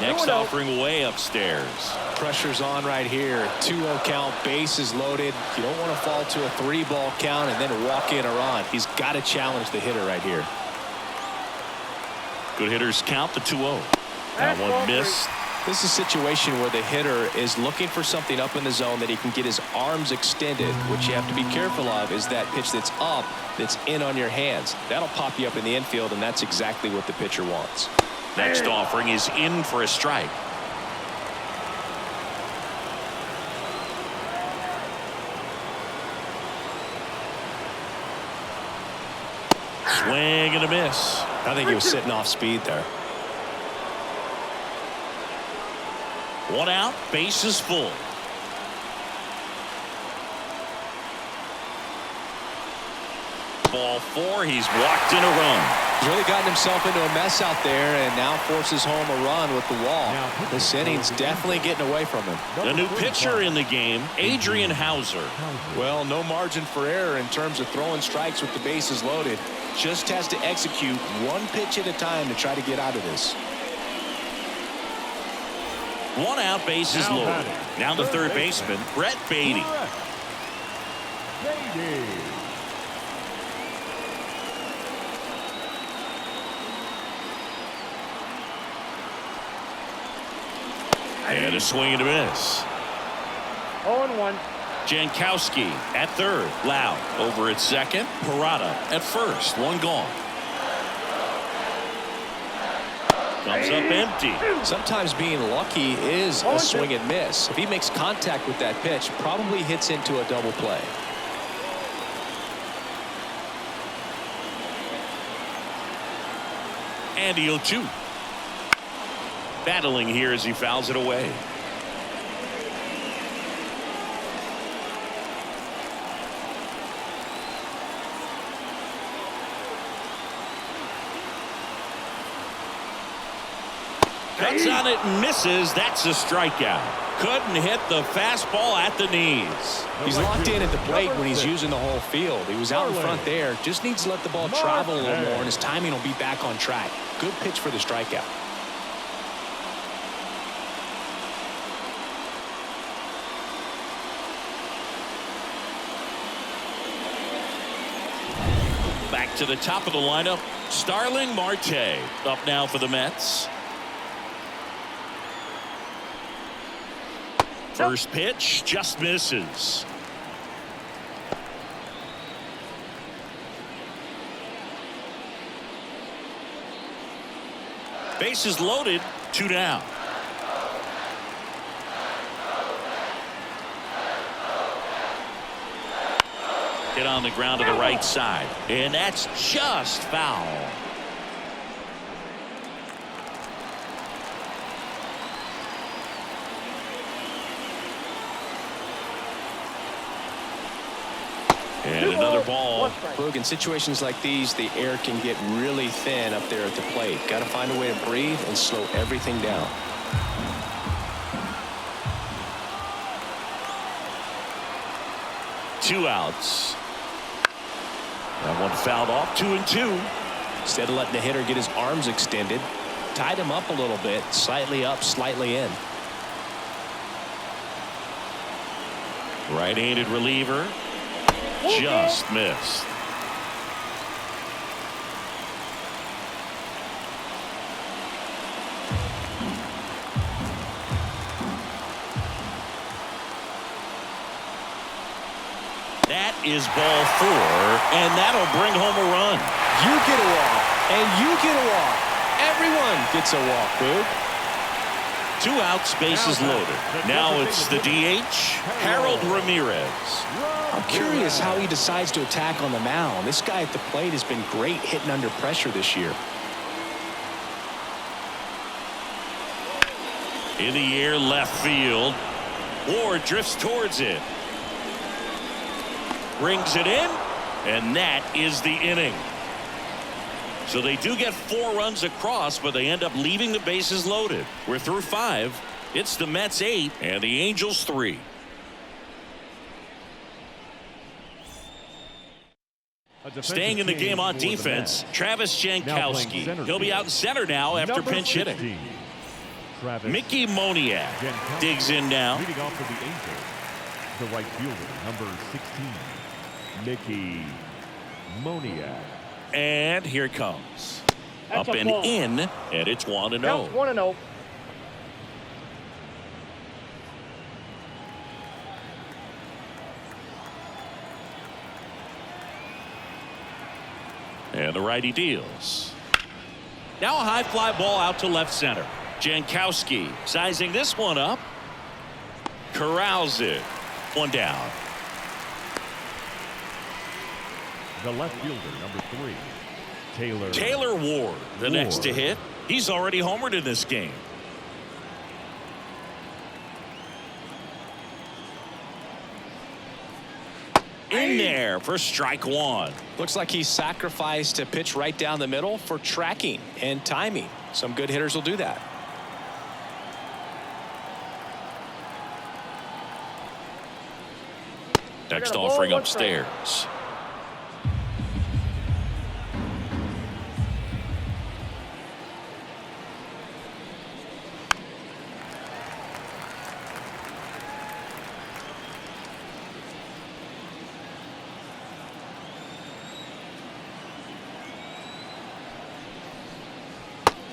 Next offering way upstairs. Pressure's on right here. 2-0 count, bases loaded. You don't want to fall to a 3-ball count and then walk in or on. He's got to challenge the hitter right here. Good hitters count the 2-0. That one missed. This is a situation where the hitter is looking for something up in the zone that he can get his arms extended. What you have to be careful of is that pitch that's up, that's in on your hands. That'll pop you up in the infield, and that's exactly what the pitcher wants. Next offering is in for a strike. Swing and a miss. I think he was sitting off speed there. 1 out, bases full. Ball 4, he's walked in a run. He's really gotten himself into a mess out there and now forces home a run with the wall. This inning's definitely getting away from him. The new pitcher in the game, Adrian Hauser. Well, no margin for error in terms of throwing strikes with the bases loaded. Just has to execute one pitch at a time to try to get out of this. 1 out, bases loaded. Now the third baseman, Brett Baty. And a swing and a miss. 0-1. Jankowski at third. Loud over at second. Parada at first. 1 gone. Comes up empty. Sometimes being lucky is a swing and miss. If he makes contact with that pitch, probably hits into a double play. And the 0-2. Battling here as he fouls it away. Cuts on it and misses. That's a strikeout. Couldn't hit the fastball at the knees. He's locked in at the plate when he's using the whole field. He was out in front there. Just needs to let the ball travel a little more, and his timing will be back on track. Good pitch for the strikeout. Back to the top of the lineup, Starling Marte up now for the Mets. First pitch just misses. Bases loaded, 2 down. Hit on the ground to the right side, and that's just foul. And another ball. Look, in situations like these, the air can get really thin up there at the plate. Got to find a way to breathe and slow everything down. Two outs. That one fouled off. 2-2. Instead of letting the hitter get his arms extended, tied him up a little bit, slightly up, slightly in. Right-handed reliever. Just missed. That is ball 4, and that'll bring home a run. You get a walk, and you get a walk. Everyone gets a walk, Boog. 2 outs, bases loaded. Now it's the DH, Harold Ramirez. I'm curious how he decides to attack on the mound. This guy at the plate has been great hitting under pressure this year. In the air, left field. Ward drifts towards it. Brings it in, and that is the inning. So they do get 4 runs across, but they end up leaving the bases loaded. We're through 5. It's the Mets 8 and the Angels 3. Staying in the game on defense, Travis Jankowski. He'll be out in center now after pinch hitting. Mickey Moniak digs in now. Leading off for the Angels, the right fielder, number 16, Mickey Moniak. And here it comes. That's up a and ball. in, and it's 1-0. Counts 1-0. And the righty deals. Now a high fly ball out to left center. Jankowski sizing this one up. Corrals it. 1 down. The left fielder, number 3, Taylor Ward, the next to hit. He's already homered in this game. In in there for strike one. Looks like he sacrificed a pitch right down the middle for tracking and timing. Some good hitters will do that. Next offering upstairs.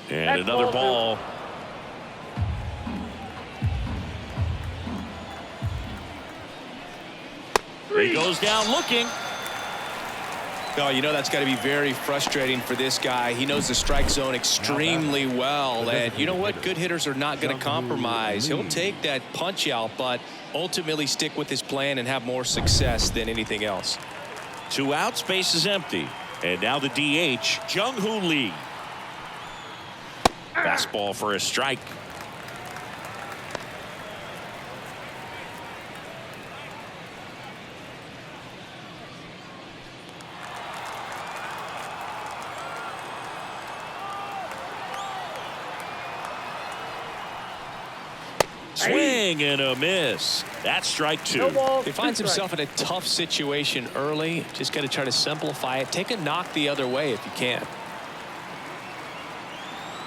And another ball. He goes down looking. Oh, you know that's got to be very frustrating for this guy. He knows the strike zone extremely well. And you know what? Good hitters are not going to compromise. He'll take that punch out, but ultimately stick with his plan and have more success than anything else. 2 outs, base is empty. And now the DH, Jung-Hoo Lee. Fastball for a strike. Swing and a miss. That's strike 2. He finds himself in a tough situation early. Just got to try to simplify it. Take a knock the other way if you can.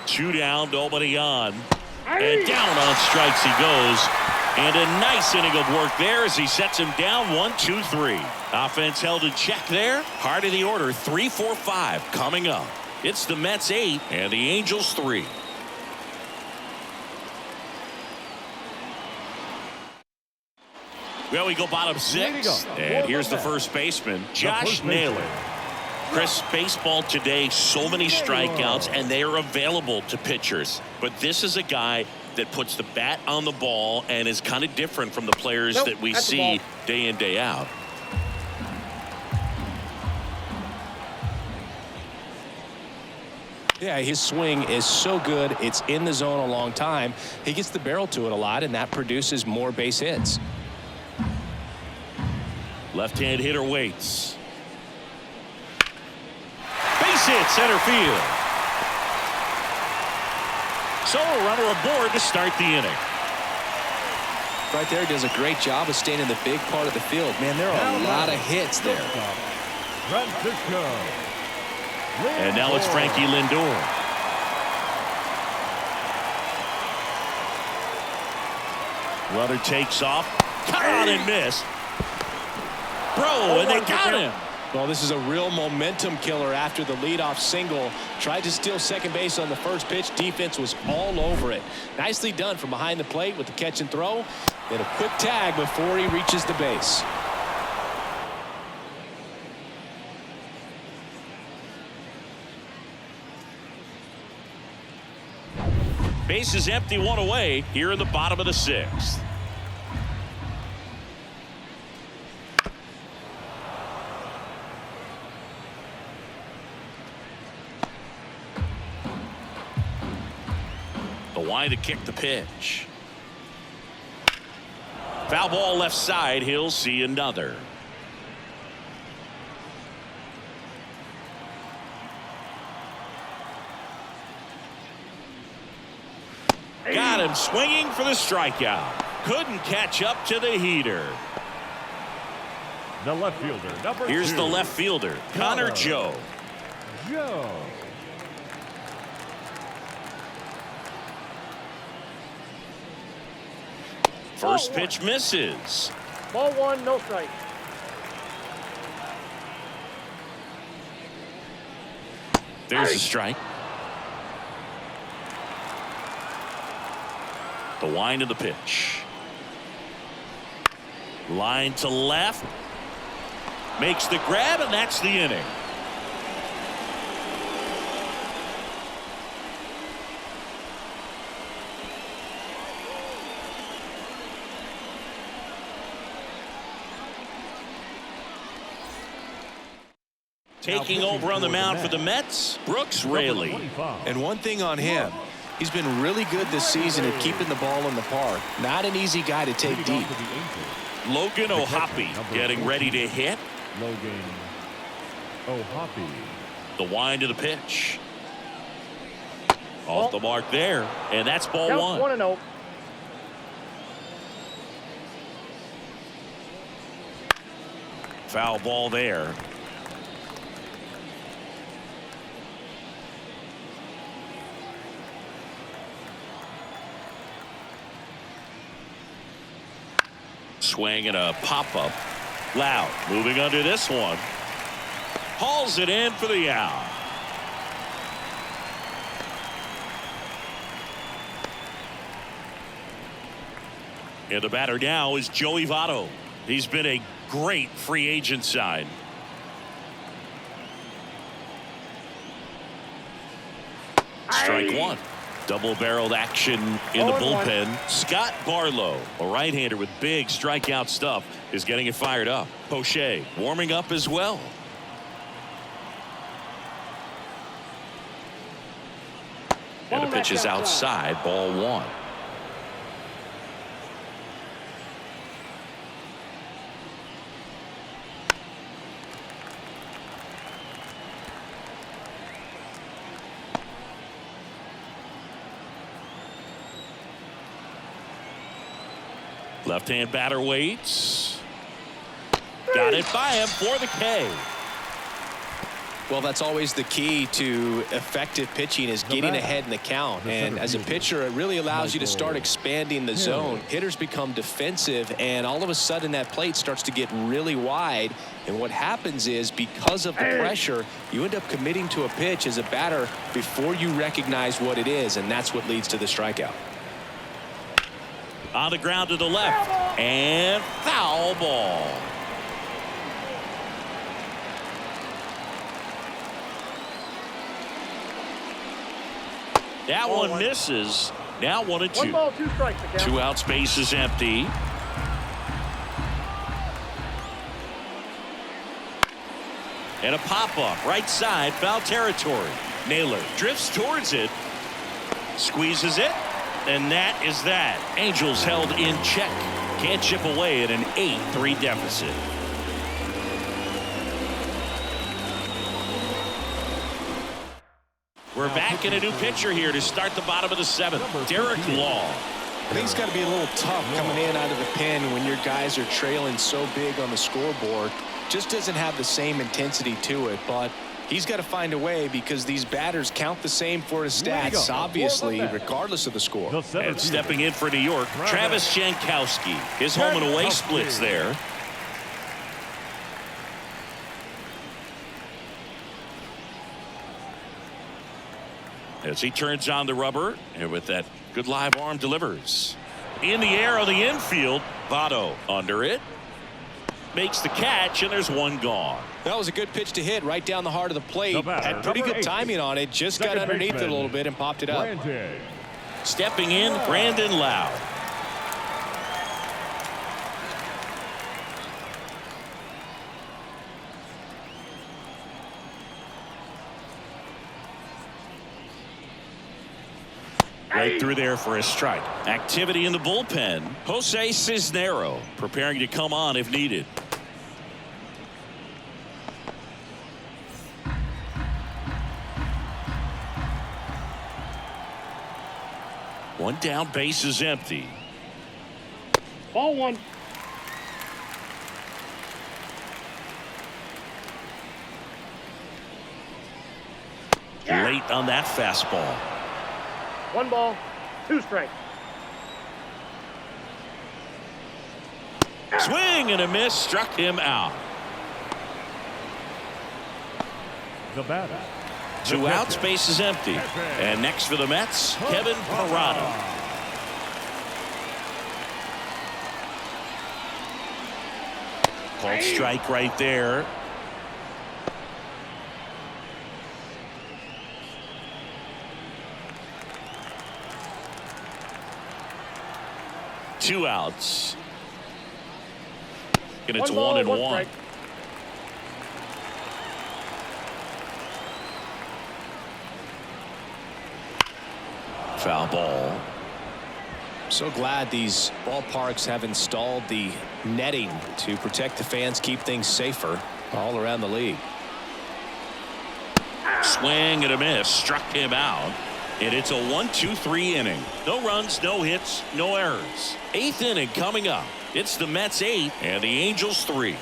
2 down, nobody on. And down on strikes he goes. And a nice inning of work there as he sets him down 1, 2, 3. Offense held in check there. Heart of the order 3, 4, 5 coming up. It's the Mets 8 and the Angels 3. Well, we go bottom 6. And here's the first baseman, Josh Naylor. Chris, baseball today, so many strikeouts, and they are available to pitchers. But this is a guy that puts the bat on the ball and is kind of different from the players that we see day in, day out. Yeah, his swing is so good. It's in the zone a long time. He gets the barrel to it a lot, and that produces more base hits. Left-hand hitter waits. Base hit, center field. So a runner aboard to start the inning. Right there, does a great job of staying in the big part of the field. Man, there are a lot of hits there. Francisco. And now it's Frankie Lindor. Runner takes off. Cut on and missed. And they got him. Well, this is a real momentum killer after the leadoff single. Tried to steal second base on the first pitch. Defense was all over it. Nicely done from behind the plate with the catch and throw. And a quick tag before he reaches the base. Base is empty, 1 away here in the bottom of the 6th. Why to kick the pitch. Foul ball left side. He'll see another. Got him swinging for the strikeout. Couldn't catch up to the heater. The left fielder, number 2. Here's the left fielder, Connor Joe. First pitch misses. Ball 1, no strike. There's a strike. The wind of the pitch. Line to left. Makes the grab, and that's the inning. Taking over on the mound for the Mets, Brooks Raley. And one thing on him, he's been really good this season at keeping the ball in the park. Not an easy guy to take deep. Logan O'Hoppe getting ready to hit. Logan O'Hoppe. The wind of the pitch. Off the mark there, and that's ball Count 1. 1-0. Foul ball there. Swing and a pop-up. Loud moving under this one. Hauls it in for the out. And the batter now is Joey Votto. He's been a great free agent sign. Strike 1. Double-barreled action in the bullpen. Scott Barlow, a right-hander with big strikeout stuff, is getting it fired up. Poche warming up as well. And the pitch is outside, ball 1. Left-hand batter waits. Got it by him for the K. Well, that's always the key to effective pitching, is getting ahead in the count. And as a pitcher, it really allows you to start expanding the zone. Hitters become defensive, and all of a sudden that plate starts to get really wide. And what happens is, because of the pressure, you end up committing to a pitch as a batter before you recognize what it is, and that's what leads to the strikeout. On the ground to the left, and foul ball. That one misses. Now 1-2. 1 ball, 2 strikes. 2 outs, base is empty. And a pop-up, right side, foul territory. Naylor drifts towards it, squeezes it, and that is that. Angels held in check. Can't chip away at an 8-3 deficit. We're back in a new pitcher here to start the bottom of the 7th. Derek Law. I think it's got to be a little tough coming in out of the pen when your guys are trailing so big on the scoreboard. Just doesn't have the same intensity to it, but he's got to find a way, because these batters count the same for his stats, obviously, regardless of the score. And stepping in for New York, Travis Jankowski. His home and away splits there. As he turns on the rubber, and with that good live arm, delivers. In the air on the infield, Votto under it. Makes the catch, and there's one gone. That was a good pitch to hit right down the heart of the plate. Had pretty good timing on it. Just got underneath it a little bit and popped it up. Stepping in, Brandon Lowe. Right through there for a strike. Activity in the bullpen. Jose Cisnero preparing to come on if needed. One down, base is empty. Ball 1. Late on that fastball. 1 ball, 2 strikes. Swing and a miss, struck him out. The batter. 2 outs, base is empty. And next for the Mets, Kevin Parada. Called strike right there. Two outs. And it's 1-1. Foul ball. So glad these ballparks have installed the netting to protect the fans, keep things safer. All around the league. Swing and a miss. Struck him out. And it's a 1-2-3 inning. No runs, no hits, no errors. 8th inning coming up. It's the Mets 8 and the Angels 3.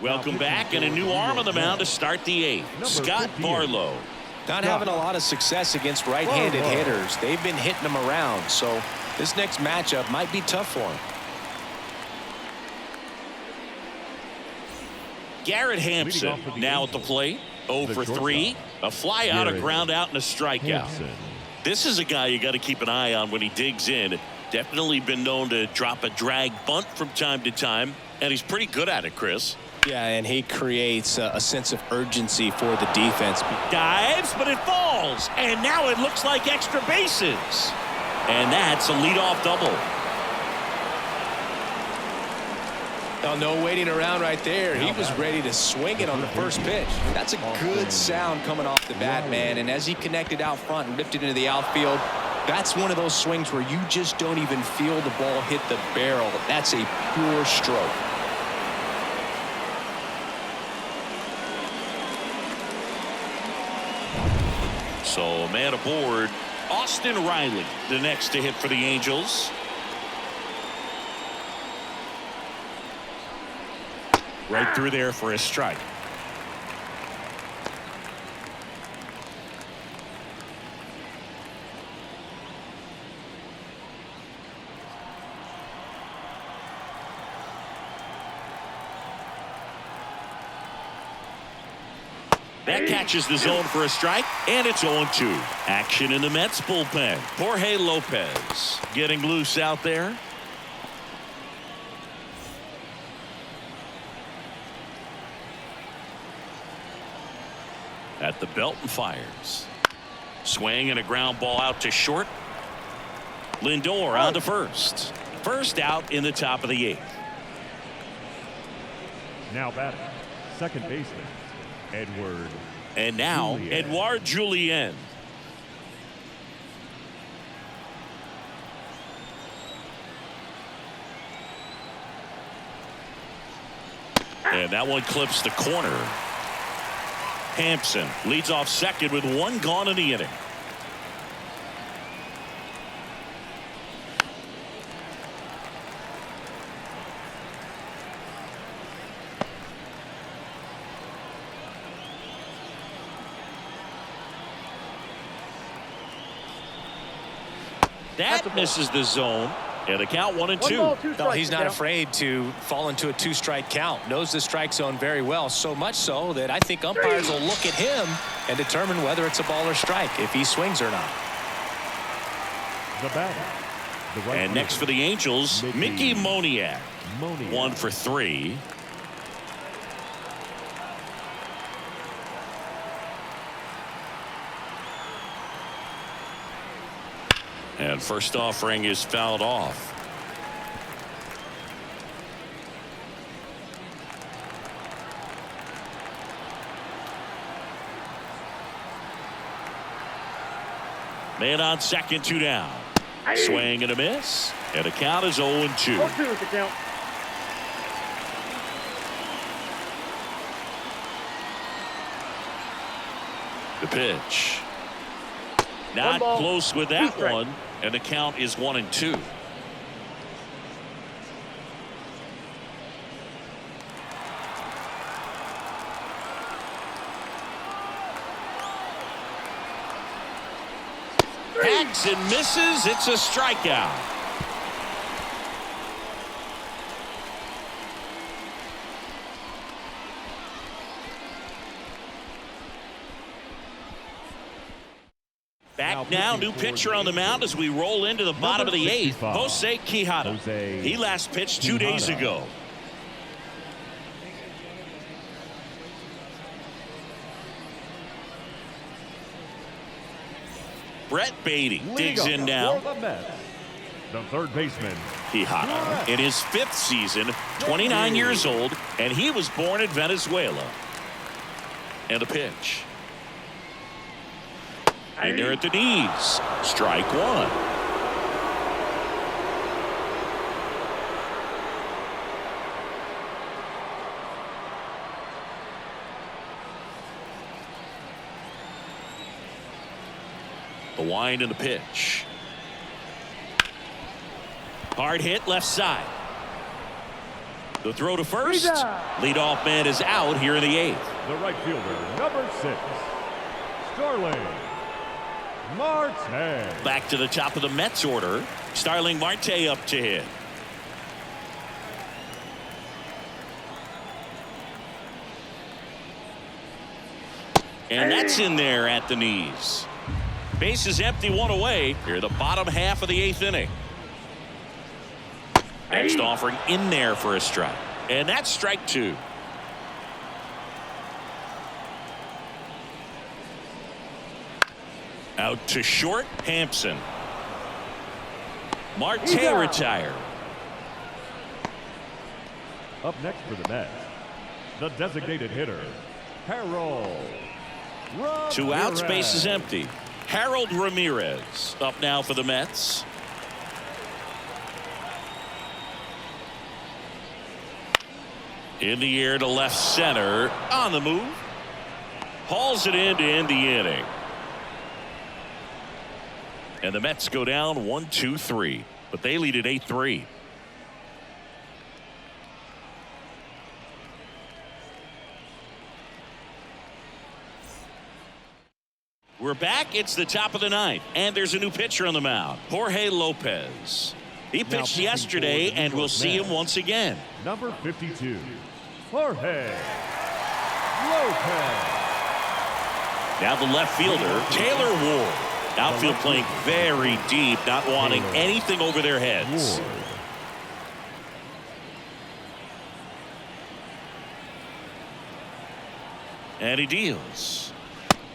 Welcome back, and a new arm on the mound to start the 8th. Scott Barlow. Not having a lot of success against right-handed hitters. They've been hitting them around, so this next matchup might be tough for him. Garrett Hampson now at the plate. 0 for 3. A fly out, a ground out, and a strikeout. This is a guy you got to keep an eye on when he digs in. Definitely been known to drop a drag bunt from time to time, and he's pretty good at it, Chris. Yeah, and he creates a sense of urgency for the defense. Dives, but it falls, and now it looks like extra bases. And that's a leadoff double. Oh, no waiting around right there. He was ready to swing it on the first pitch. That's a good sound coming off the bat, man. And as he connected out front and ripped it into the outfield, that's one of those swings where you just don't even feel the ball hit the barrel. That's a pure stroke. So a man aboard. Austin Riley, the next to hit for the Angels. Right through there for a strike. That catches the zone for a strike, and it's 0-2. Action in the Mets bullpen. Jorge Lopez getting loose out there. At the belt and fires. Swing and a ground ball out to short. Lindor on to first. First out in the top of the 8th. Now batting, second baseman, Edward. And now, Edouard Julien. And that one clips the corner. Hampson leads off second with 1 gone in the inning. That misses the zone. And a count 1-2. No, he's not afraid to fall into a 2-strike count. Knows the strike zone very well. So much so that I think umpires will look at him and determine whether it's a ball or strike, if he swings or not. The batter. And next for the Angels, Mickey Moniak. 1 for 3. And first offering is fouled off. Man on second, 2 down. Swing and a miss. And the count is 0-2. 0-2 is the count. The pitch. Not close with that one. And the count is 1-2. Hacks and misses. It's a strikeout. Back now, new pitcher on the mound as we roll into the bottom of the 8th. Jose Quijada. He last pitched 2 days ago. Brett Beatty digs in now. The third baseman, Quijada in his 5th season, 29 years old, and he was born in Venezuela. And the pitch. In there at the knees. Strike 1. The wind and the pitch. Hard hit left side. The throw to first. Leadoff man is out here in the 8th. The right fielder, number 6, Starling Marte. Back to the top of the Mets order. Starling Marte up to hit. And that's in there at the knees. Base is empty, 1 away. Here the bottom half of the 8th inning. Next offering in there for a strike. And that's strike 2. Out to short, Hampson. Marte retired. Up next for the Mets, the designated hitter, Harold Ramirez. 2 outs, base is empty. Harold Ramirez up now for the Mets. In the air to left center. On the move. Hauls it in to end the inning. And the Mets go down 1-2-3. But they lead at 8-3. We're back. It's the top of the 9th. And there's a new pitcher on the mound. Jorge Lopez. He pitched yesterday, and we'll see him once again. Number 52, Jorge Lopez. Now the left fielder, Taylor Ward. Outfield playing very deep, not wanting anything over their heads. Ward. And he deals.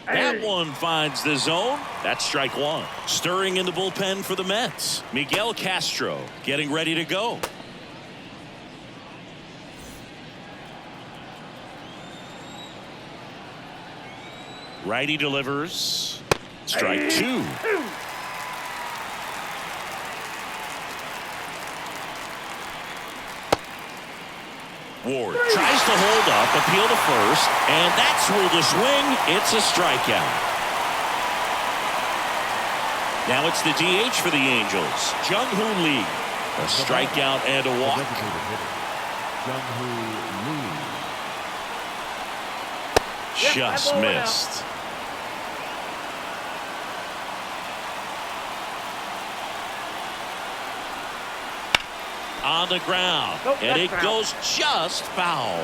That one finds the zone. That's strike 1. Stirring in the bullpen for the Mets. Miguel Castro getting ready to go. Righty delivers. Strike 2. Ward tries to hold up, appeal to first, and that's ruled a swing. It's a strikeout. Now it's the DH for the Angels, Jung-Hoo Lee. A strikeout and a walk. Jung-Hoo Lee. Just missed. On the ground, and it goes just foul.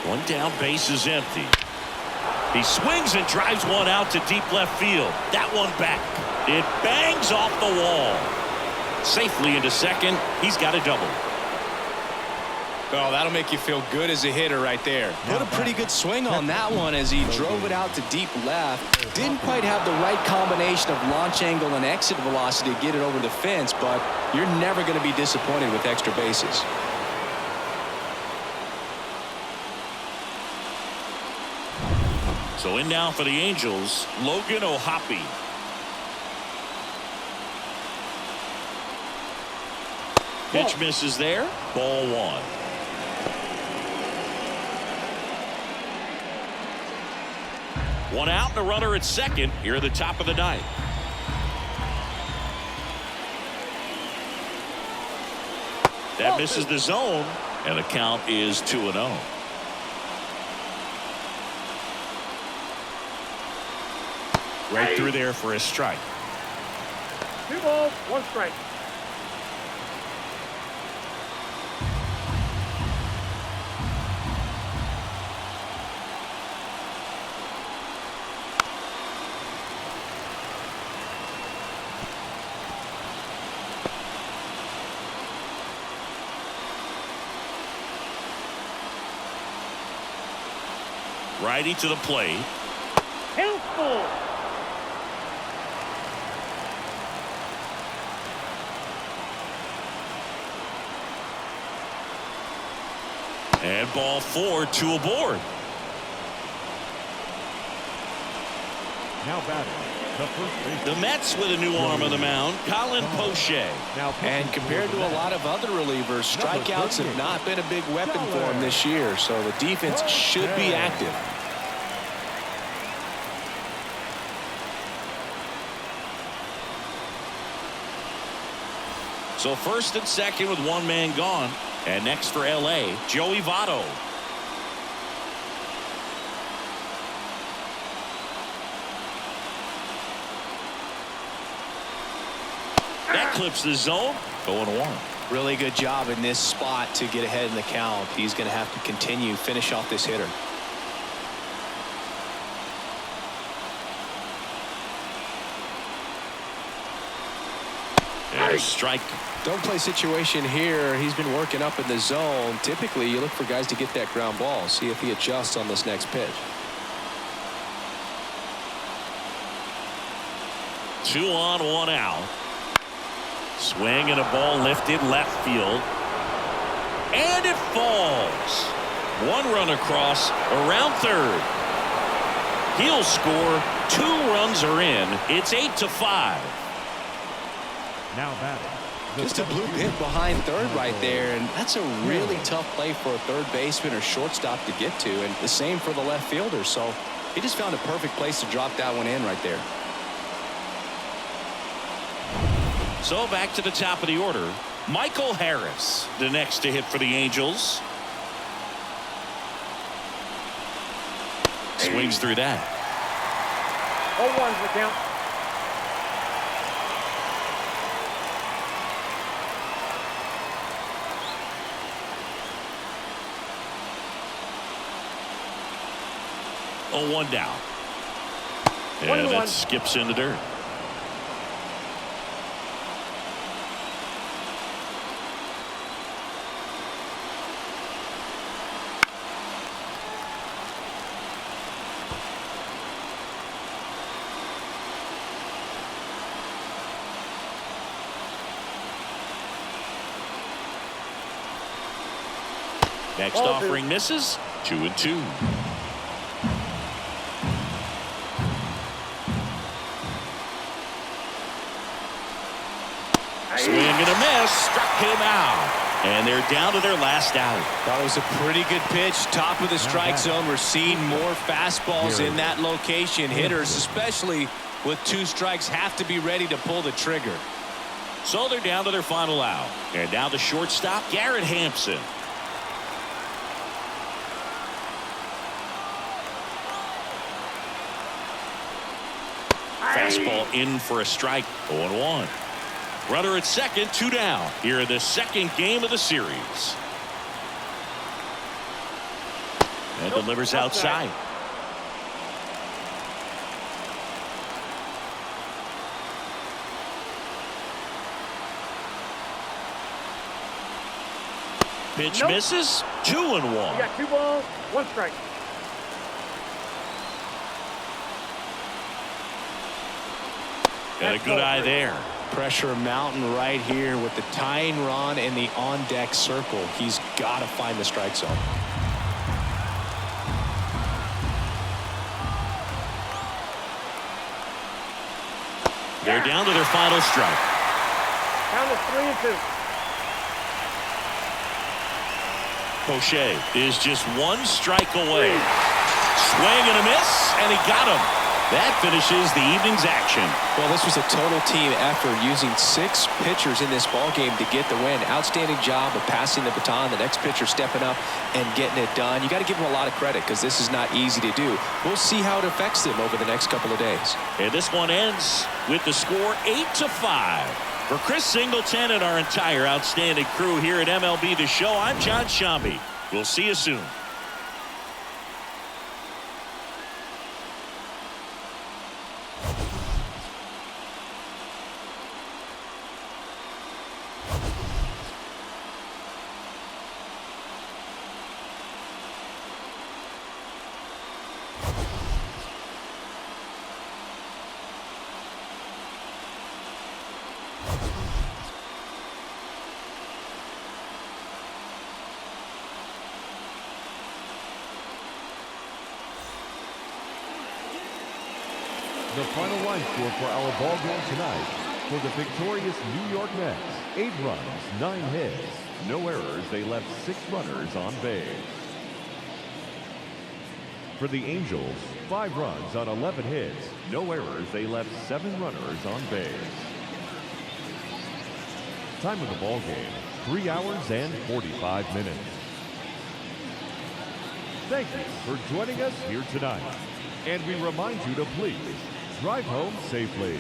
One down, base is empty. He swings and drives one out to deep left field. That one back. It bangs off the wall. Safely into second. He's got a double. Oh, that'll make you feel good as a hitter right there. Put a pretty good swing on that one as he drove it out to deep left. Didn't quite have the right combination of launch angle and exit velocity to get it over the fence, but you're never going to be disappointed with extra bases. So in now for the Angels, Logan O'Hoppe. Pitch misses there. Ball 1. One out and a runner at second here at the top of the 9th. That misses the zone, and the count is 2-0. Right through there for a strike. 2 balls, 1 strike. Righty to the plate. Helpful. And ball 4, 2 aboard. Now batting, The Mets with a new arm on the mound, Colin Poche. And compared to a lot of other relievers, strikeouts have not been a big weapon for him this year, so the defense should be active. So first and second with one man gone. And next for L.A., Joey Votto. That clips the zone. 0-1. Really good job in this spot to get ahead in the count. He's going to have to continue finish off this hitter. And a strike. Don't play situation here. He's been working up in the zone. Typically, you look for guys to get that ground ball. See if he adjusts on this next pitch. 2 on, 1 out. Swing and a ball lifted left field. And it falls. 1 run across around third. He'll score. 2 runs are in. It's 8-5. Now batting. Just a bloop hit behind third right there, and that's a really tough play for a third baseman or shortstop to get to, and the same for the left fielder. So he just found a perfect place to drop that one in right there. So back to the top of the order. Michael Harris, the next to hit for the Angels. Swings through that. 0-1's the count. Oh, 1 down. And that skips into dirt. Next offering misses. 2-2. Swing and a miss. Struck him out. And they're down to their last out. Thought it was a pretty good pitch. Top of the strike zone. We're seeing more fastballs in that location. Hitters, especially with 2 strikes, have to be ready to pull the trigger. So they're down to their final out. And now the shortstop, Garrett Hampson. Fastball in for a strike. 0-1. Runner at second, 2 down. Here in the second game of the series. And delivers outside. Pitch misses. 2-1. You got 2 balls, 1 strike. And a good eye there. Pressure mountain right here with the tying run in the on-deck circle. He's got to find the strike zone. They're down to their final strike. Count is 3-2. Poche is just 1 strike away. Swing and a miss, and he got him. That finishes the evening's action. Well, this was a total team effort, using 6 pitchers in this ball game to get the win. Outstanding job of passing the baton. The next pitcher stepping up and getting it done. You got to give them a lot of credit because this is not easy to do. We'll see how it affects them over the next couple of days. And this one ends with the score 8-5. For Chris Singleton and our entire outstanding crew here at MLB The Show, I'm John Shambi. We'll see you soon. The final line score for our ball game tonight for the victorious New York Mets: 8 runs, 9 hits, no errors. They left 6 runners on base. For the Angels, 5 runs on 11 hits, no errors. They left 7 runners on base. Time of the ball game, 3 hours and 45 minutes. Thank you for joining us here tonight. And we remind you to please drive home safely.